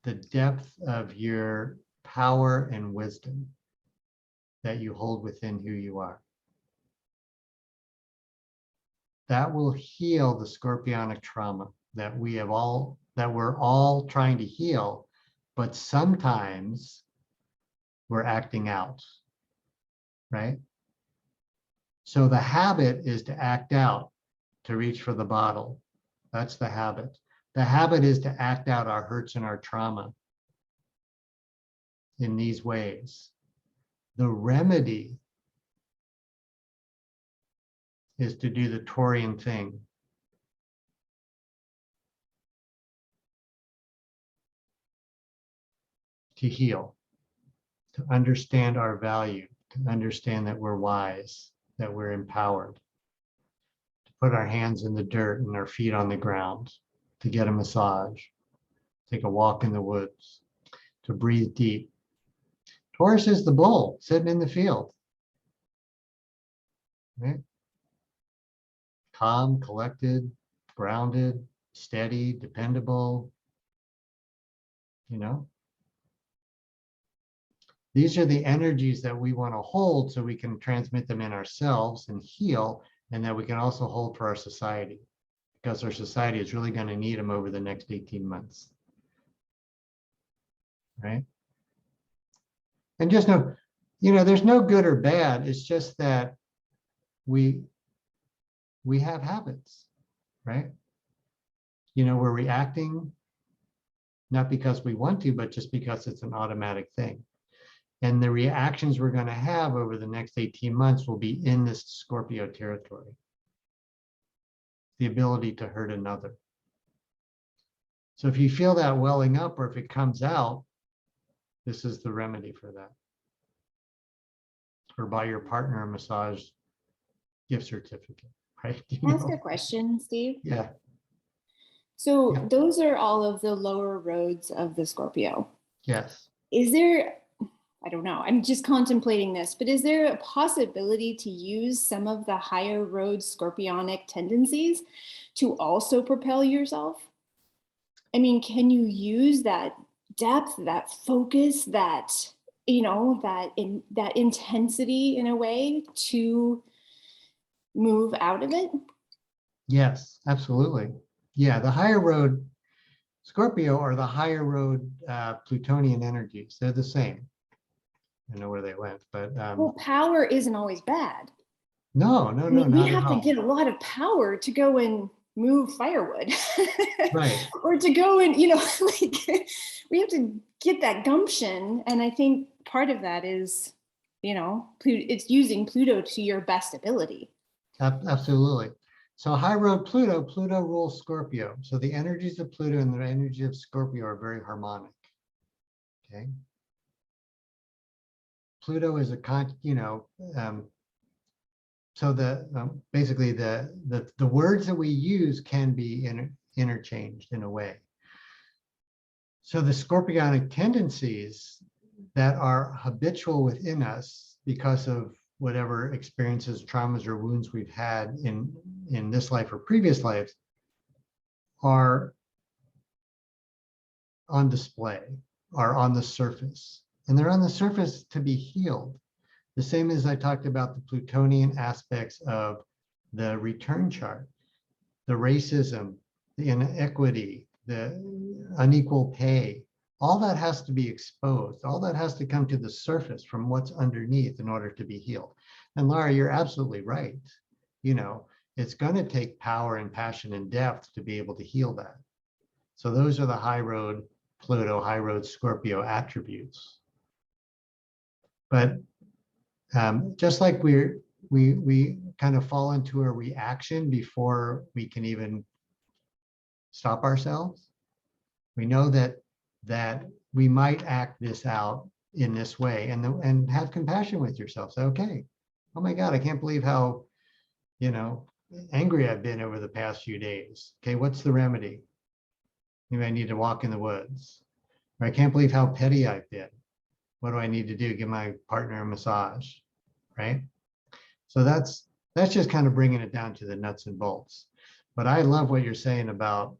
the depth of your power and wisdom that you hold within who you are. That will heal the scorpionic trauma that we're all trying to heal, but sometimes we're acting out, right? So the habit is to act out, to reach for the bottle. That's the habit. The habit is to act out our hurts and our trauma in these ways. The remedy is to do the Taurian thing. To heal, to understand our value, to understand that we're wise, that we're empowered, to put our hands in the dirt and our feet on the ground, to get a massage, take a walk in the woods, to breathe deep. Taurus is the bull sitting in the field, right? Calm, collected, grounded, steady, dependable, you know? These are the energies that we want to hold so we can transmit them in ourselves and heal, and that we can also hold for our society, because our society is really going to need them over the next 18 months. Right? And just know, there's no good or bad. It's just that we have habits, right? We're reacting not because we want to, but just because it's an automatic thing. And the reactions we're going to have over the next 18 months will be in this Scorpio territory. The ability to hurt another. So if you feel that welling up, or if it comes out, this is the remedy for that. Or buy your partner a massage gift certificate, right? Can I ask a question, Steve? Yeah. So Yeah. those are all of the lower roads of the Scorpio. Yes. Is there, I don't know, I'm just contemplating this, but is there a possibility to use some of the higher road scorpionic tendencies to also propel yourself? I mean, can you use that depth, that focus, that, that intensity in a way to move out of it? Yes, absolutely. Yeah, the higher road Scorpio or the higher road Plutonian energies, they're the same. I don't know where they went, but Well, power isn't always bad. no, We not have at to all. get a lot of power to go and move firewood. Right. Or to go and, like we have to get that gumption. And I think part of that is, it's using Pluto to your best ability. Absolutely. So high road Pluto rules Scorpio. So the energies of Pluto and the energy of Scorpio are very harmonic. Okay. Pluto is so basically the words that we use can be interchanged in a way. So the scorpionic tendencies that are habitual within us because of whatever experiences, traumas, or wounds we've had in this life or previous lives are on display, are on the surface. And they're on the surface to be healed. The same as I talked about the Plutonian aspects of the return chart, the racism, the inequity, the unequal pay, all that has to be exposed. All that has to come to the surface from what's underneath in order to be healed. And Laura, you're absolutely right. You know, it's going to take power and passion and depth to be able to heal that. So those are the high road Pluto, high road Scorpio attributes. But just like we kind of fall into a reaction before we can even stop ourselves. We know that we might act this out in this way, and have compassion with yourself. Say, okay, oh my God, I can't believe how, you know, angry I've been over the past few days. Okay, what's the remedy? Maybe I need to walk in the woods. Or I can't believe how petty I've been. What do I need to do? Give my partner a massage, right? So that's just kind of bringing it down to the nuts and bolts. But I love what you're saying about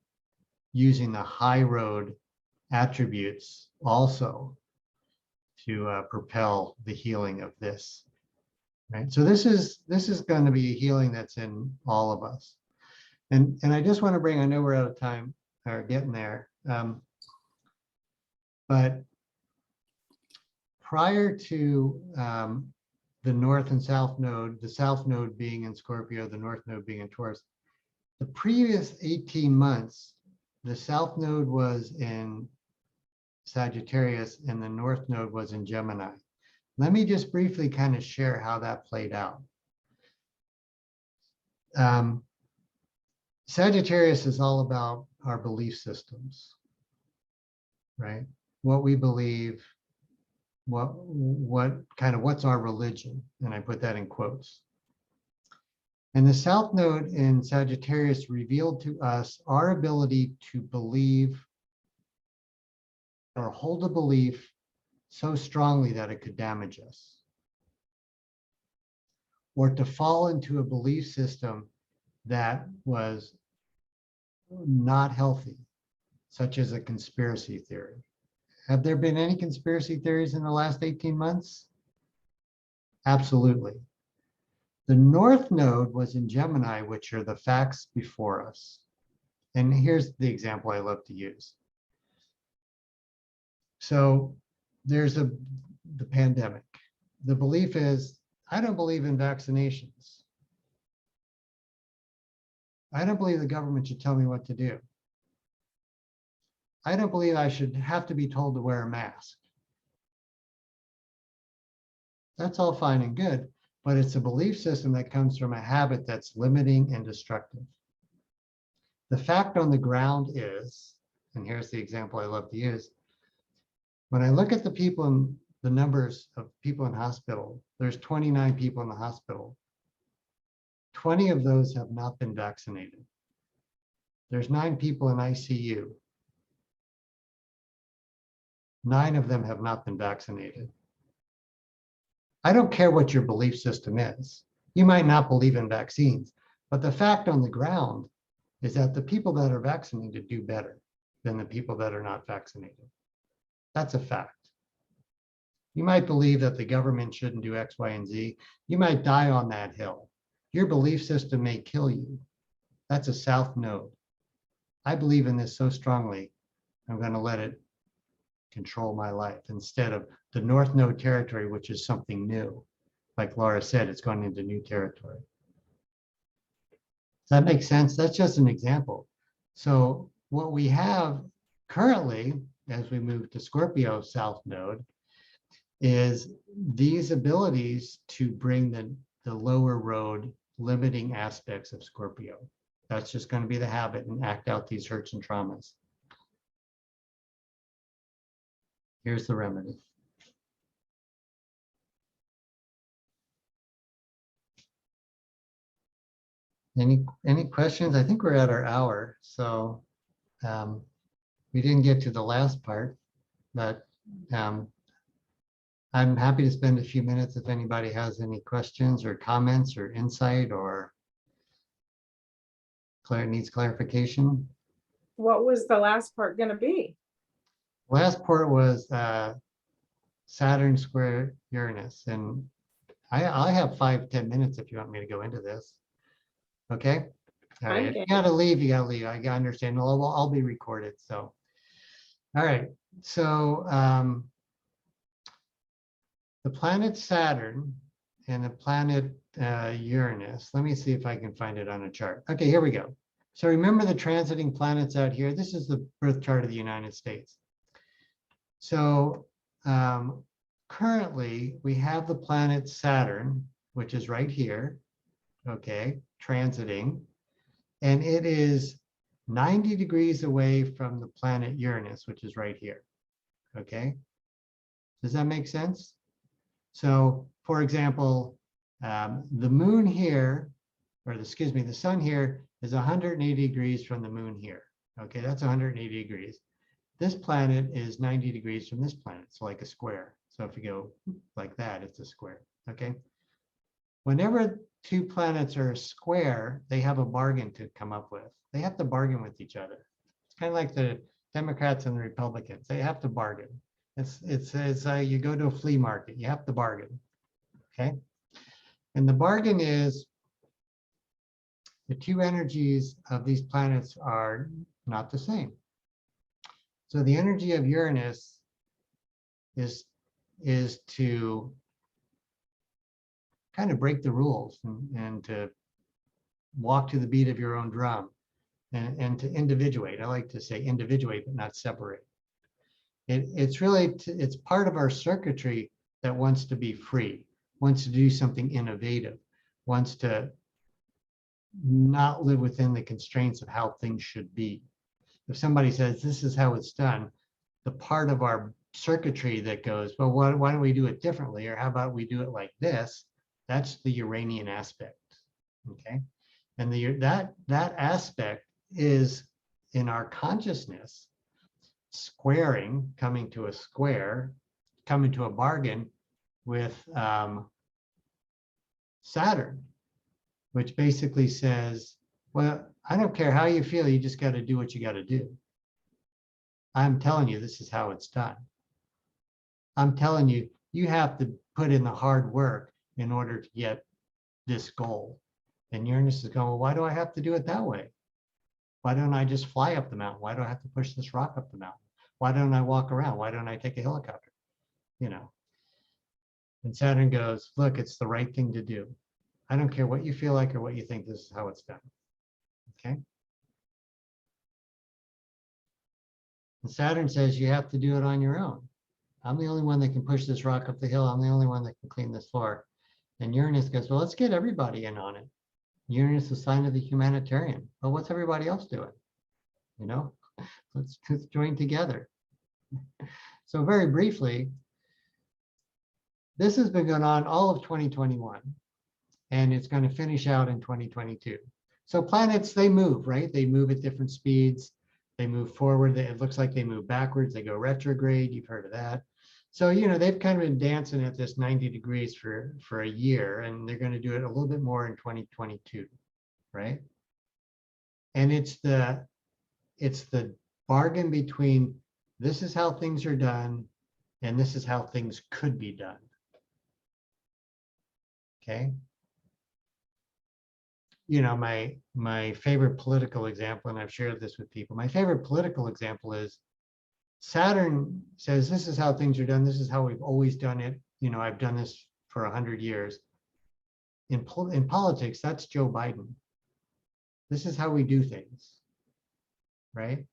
using the high road attributes also to propel the healing of this, right? So this is going to be a healing that's in all of us. And I just want to bring, I know we're out of time or getting there, but prior to the North and South node, the South node being in Scorpio, the North node being in Taurus, the previous 18 months, the South node was in Sagittarius and the North node was in Gemini. Let me just briefly kind of share how that played out. Sagittarius is all about our belief systems, right? What we believe, what's our religion, and I put that in quotes. And the South node in Sagittarius revealed to us our ability to believe or hold a belief so strongly that it could damage us, or to fall into a belief system that was not healthy, such as a conspiracy theory. Have there been any conspiracy theories in the last 18 months? Absolutely. The North node was in Gemini, which are the facts before us. And here's the example I love to use. So there's the pandemic. The belief is, I don't believe in vaccinations. I don't believe the government should tell me what to do. I don't believe I should have to be told to wear a mask. That's all fine and good, but it's a belief system that comes from a habit that's limiting and destructive. The fact on the ground is, and here's the example I love to use, when I look at the people in the numbers of people in hospital, there's 29 people in the hospital. 20 of those have not been vaccinated. There's 9 people in ICU. 9 of them have not been vaccinated. I don't care what your belief system is. You might not believe in vaccines, but the fact on the ground is that the people that are vaccinated do better than the people that are not vaccinated. That's a fact. You might believe that the government shouldn't do X, Y, and Z. You might die on that hill. Your belief system may kill you. That's a South node. I believe in this so strongly, I'm going to let it control my life instead of the North node territory, which is something new. Like Laura said, it's going into new territory. Does that make sense? That's just an example. So what we have currently, as we move to Scorpio South node, is these abilities to bring the lower road limiting aspects of Scorpio. That's just going to be the habit and act out these hurts and traumas. Here's the remedy. Any questions? I think we're at our hour, so we didn't get to the last part, but I'm happy to spend a few minutes if anybody has any questions or comments or insight or needs clarification. What was the last part going to be? Last part was Saturn square Uranus, and I have 5-10 minutes if you want me to go into this. Okay. All right. If you gotta leave, you gotta leave. I understand. I'll be recorded. So, all right. So the planet Saturn and the planet Uranus, let me see if I can find it on a chart. Okay, here we go. So remember the transiting planets out here. This is the birth chart of the United States. So currently we have the planet Saturn, which is right here, okay, transiting, and it is 90 degrees away from the planet Uranus, which is right here, okay? Does that make sense? So for example, the moon here, or excuse me, the sun here is 180 degrees from the moon here, okay? That's 180 degrees. This planet is 90 degrees from this planet, so like a square. So if you go like that, it's a square, okay? Whenever two planets are a square, they have a bargain to come up with. They have to bargain with each other. It's kind of like the Democrats and the Republicans. They have to bargain. It's you go to a flea market, you have to bargain, okay? And the bargain is the two energies of these planets are not the same. So the energy of Uranus is to kind of break the rules and to walk to the beat of your own drum and to individuate. I like to say individuate, but not separate. It's really, it's part of our circuitry that wants to be free, wants to do something innovative, wants to not live within the constraints of how things should be. If somebody says, this is how it's done, the part of our circuitry that goes, well, why don't we do it differently? Or how about we do it like this? That's the Uranian aspect, okay? And that aspect is in our consciousness, squaring, coming to a square, coming to a bargain with Saturn, which basically says, well, I don't care how you feel, you just got to do what you got to do. I'm telling you, this is how it's done. I'm telling you, you have to put in the hard work in order to get this goal. And Uranus is going, well, why do I have to do it that way? Why don't I just fly up the mountain? Why do I have to push this rock up the mountain? Why don't I walk around? Why don't I take a helicopter? You know. And Saturn goes, look, it's the right thing to do. I don't care what you feel like or what you think, this is how it's done. Okay. And Saturn says you have to do it on your own. I'm the only one that can push this rock up the hill. I'm the only one that can clean this floor. And Uranus goes, well, let's get everybody in on it. Uranus is a sign of the humanitarian. Well, what's everybody else doing? You know, let's join together. So very briefly, this has been going on all of 2021, and it's going to finish out in 2022. So planets, they move, right? They move at different speeds. They move forward. It looks like they move backwards. They go retrograde. You've heard of that. So, you know, they've kind of been dancing at this 90 degrees for a year, and they're going to do it a little bit more in 2022, right? And it's the bargain between this is how things are done and this is how things could be done. Okay. You know, my favorite political example, and I've shared this with people, my favorite political example is Saturn says, this is how things are done. This is how we've always done it. You know, I've done this for 100 years. In politics, that's Joe Biden. This is how we do things, right?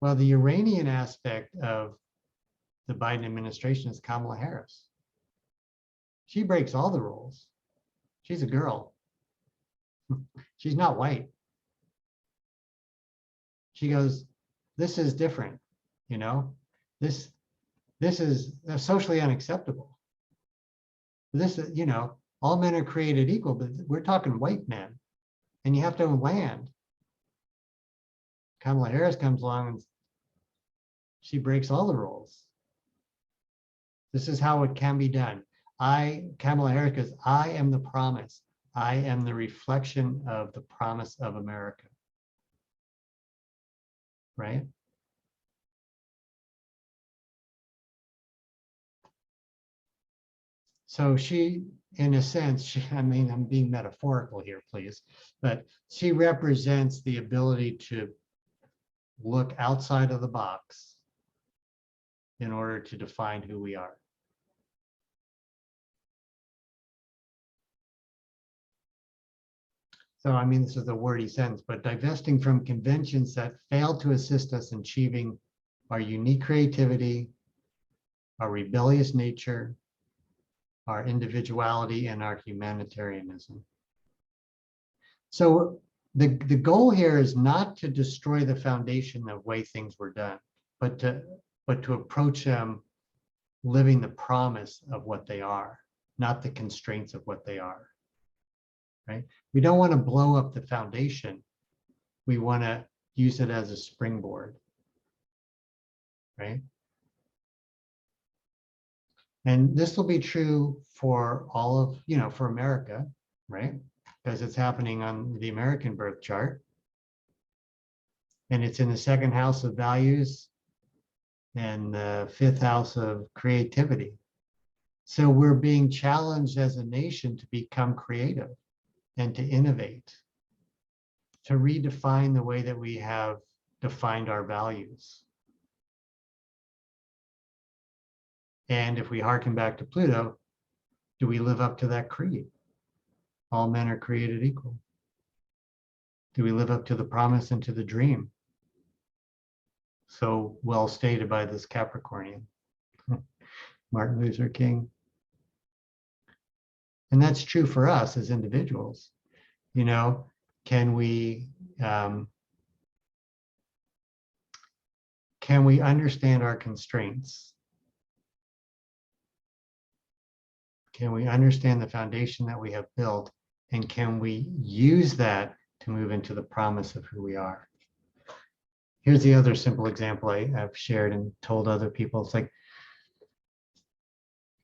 Well, the Uranian aspect of the Biden administration is Kamala Harris. She breaks all the rules. She's a girl. She's not white. She goes, this is different, you know, this is socially unacceptable. This is, you know, all men are created equal, but we're talking white men, and you have to own land. Kamala Harris comes along and she breaks all the rules. This is how it can be done. Kamala Harris goes, I am the promise. I am the reflection of the promise of America. Right? So she, in a sense, I mean, I'm being metaphorical here, please, but she represents the ability to look outside of the box in order to define who we are. So, I mean, this is a wordy sentence, but divesting from conventions that fail to assist us in achieving our unique creativity, our rebellious nature, our individuality, and our humanitarianism. So the goal here is not to destroy the foundation of way things were done, but to approach them living the promise of what they are, not the constraints of what they are. Right? We don't want to blow up the foundation. We want to use it as a springboard. Right? And this will be true for all of, for America, right? Because it's happening on the American birth chart. And it's in the second house of values and the fifth house of creativity. So we're being challenged as a nation to become creative and to innovate, to redefine the way that we have defined our values. And if we hearken back to Pluto, do we live up to that creed? All men are created equal. Do we live up to the promise and to the dream? So well stated by this Capricornian, Martin Luther King. And that's true for us as individuals. Can we understand our constraints? Can we understand the foundation that we have built? And can we use that to move into the promise of who we are? Here's the other simple example I've shared and told other people. It's like,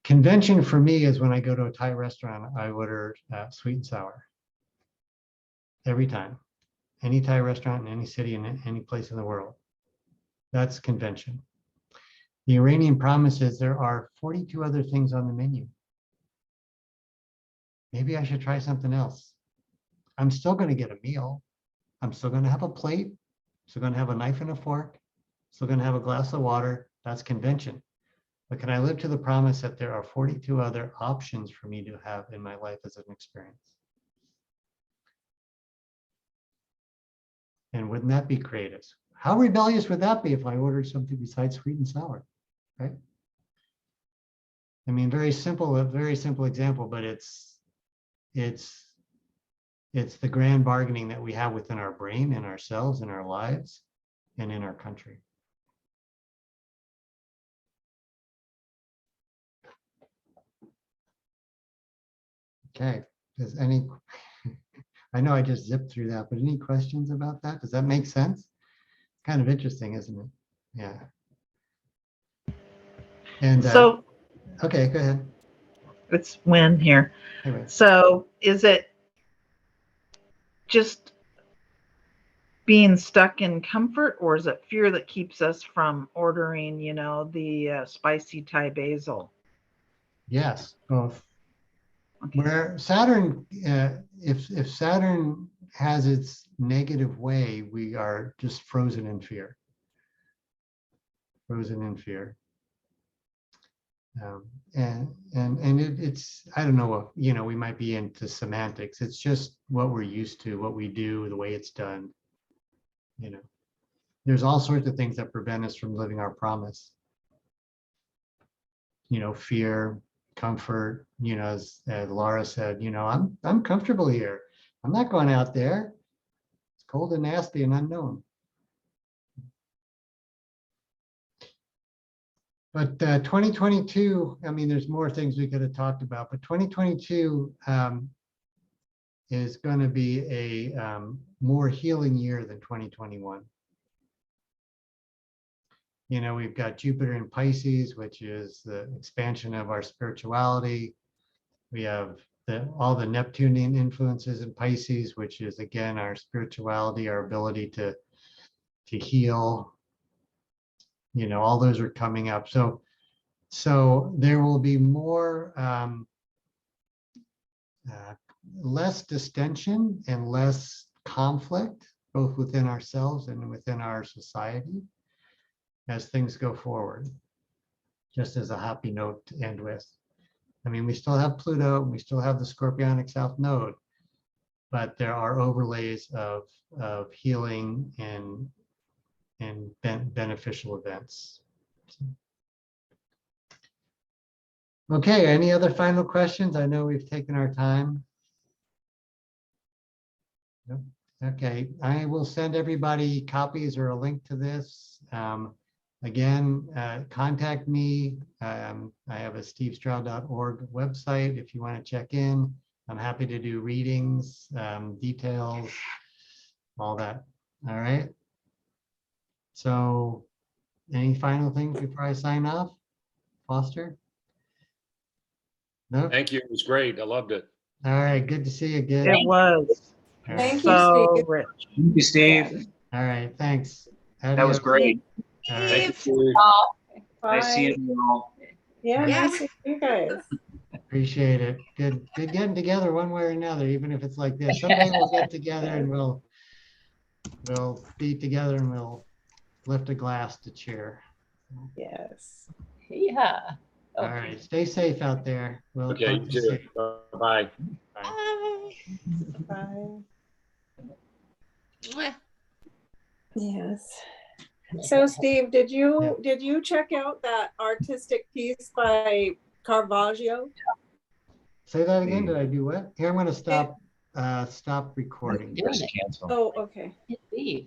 convention for me is when I go to a Thai restaurant, I order sweet and sour. Every time. Any Thai restaurant in any city, in any place in the world. That's convention. The Iranian promise is there are 42 other things on the menu. Maybe I should try something else. I'm still going to get a meal. I'm still going to have a plate. Still going to have a knife and a fork. Still going to have a glass of water. That's convention. But can I live to the promise that there are 42 other options for me to have in my life as an experience? And wouldn't that be creative? How rebellious would that be if I ordered something besides sweet and sour, right? I mean, a very simple example, but it's the grand bargaining that we have within our brain and ourselves and our lives and in our country. Okay, does any, I know I just zipped through that, but any questions about that? Does that make sense? Kind of interesting, isn't it? Yeah. And So okay, go ahead. it's Wynn here. Anyway. So is it just being stuck in comfort, or is it fear that keeps us from ordering, the spicy Thai basil? Yes, both. Okay. Where Saturn, if Saturn has its negative way, we are just frozen in fear. Frozen in fear. And it's, I don't know, we might be into semantics. It's just what we're used to, what we do, the way it's done. There's all sorts of things that prevent us from living our promise. Fear, comfort, as Laura said, I'm comfortable here. I'm not going out there. It's cold and nasty and unknown. But 2022, I mean, there's more things we could have talked about, but 2022 is going to be a more healing year than 2021. We've got Jupiter in Pisces, which is the expansion of our spirituality. We have all the Neptunian influences in Pisces, which is, again, our spirituality, our ability to heal. All those are coming up. So there will be more, less distension and less conflict, both within ourselves and within our society, as things go forward. just as a happy note to end with. I mean, we still have Pluto, and we still have the Scorpionic South Node, but there are overlays of healing and beneficial events. Okay, any other final questions? I know we've taken our time. Nope. Okay, I will send everybody copies or a link to this. Again, contact me. I have a stevestroud.org website if you want to check in. I'm happy to do readings, details, all that. All right. So any final things before I sign off? Foster? No? Thank you. It was great. I loved it. All right, good to see you again. It was All Thank right. you, so Steve. rich. Thank you, Steve. All right, thanks. That was Adios. great. All Thank right, you, Steve. Nice Bye. seeing you all. Yeah, Yeah. nice to see you guys. appreciate it. Good getting together one way or another, even if it's like this. Someday we'll get together and we'll be together and we'll lift a glass to cheer. Yes. Yeah. All right, stay safe out there. We'll Okay, talk to you you too. soon. Bye. Bye. Bye. Mwah. Yes. So Steve, did you check out that artistic piece by Caravaggio? Say that again. Did I do what? Here, I'm going to stop recording. Doing Press it. cancel. Oh, okay. Leave.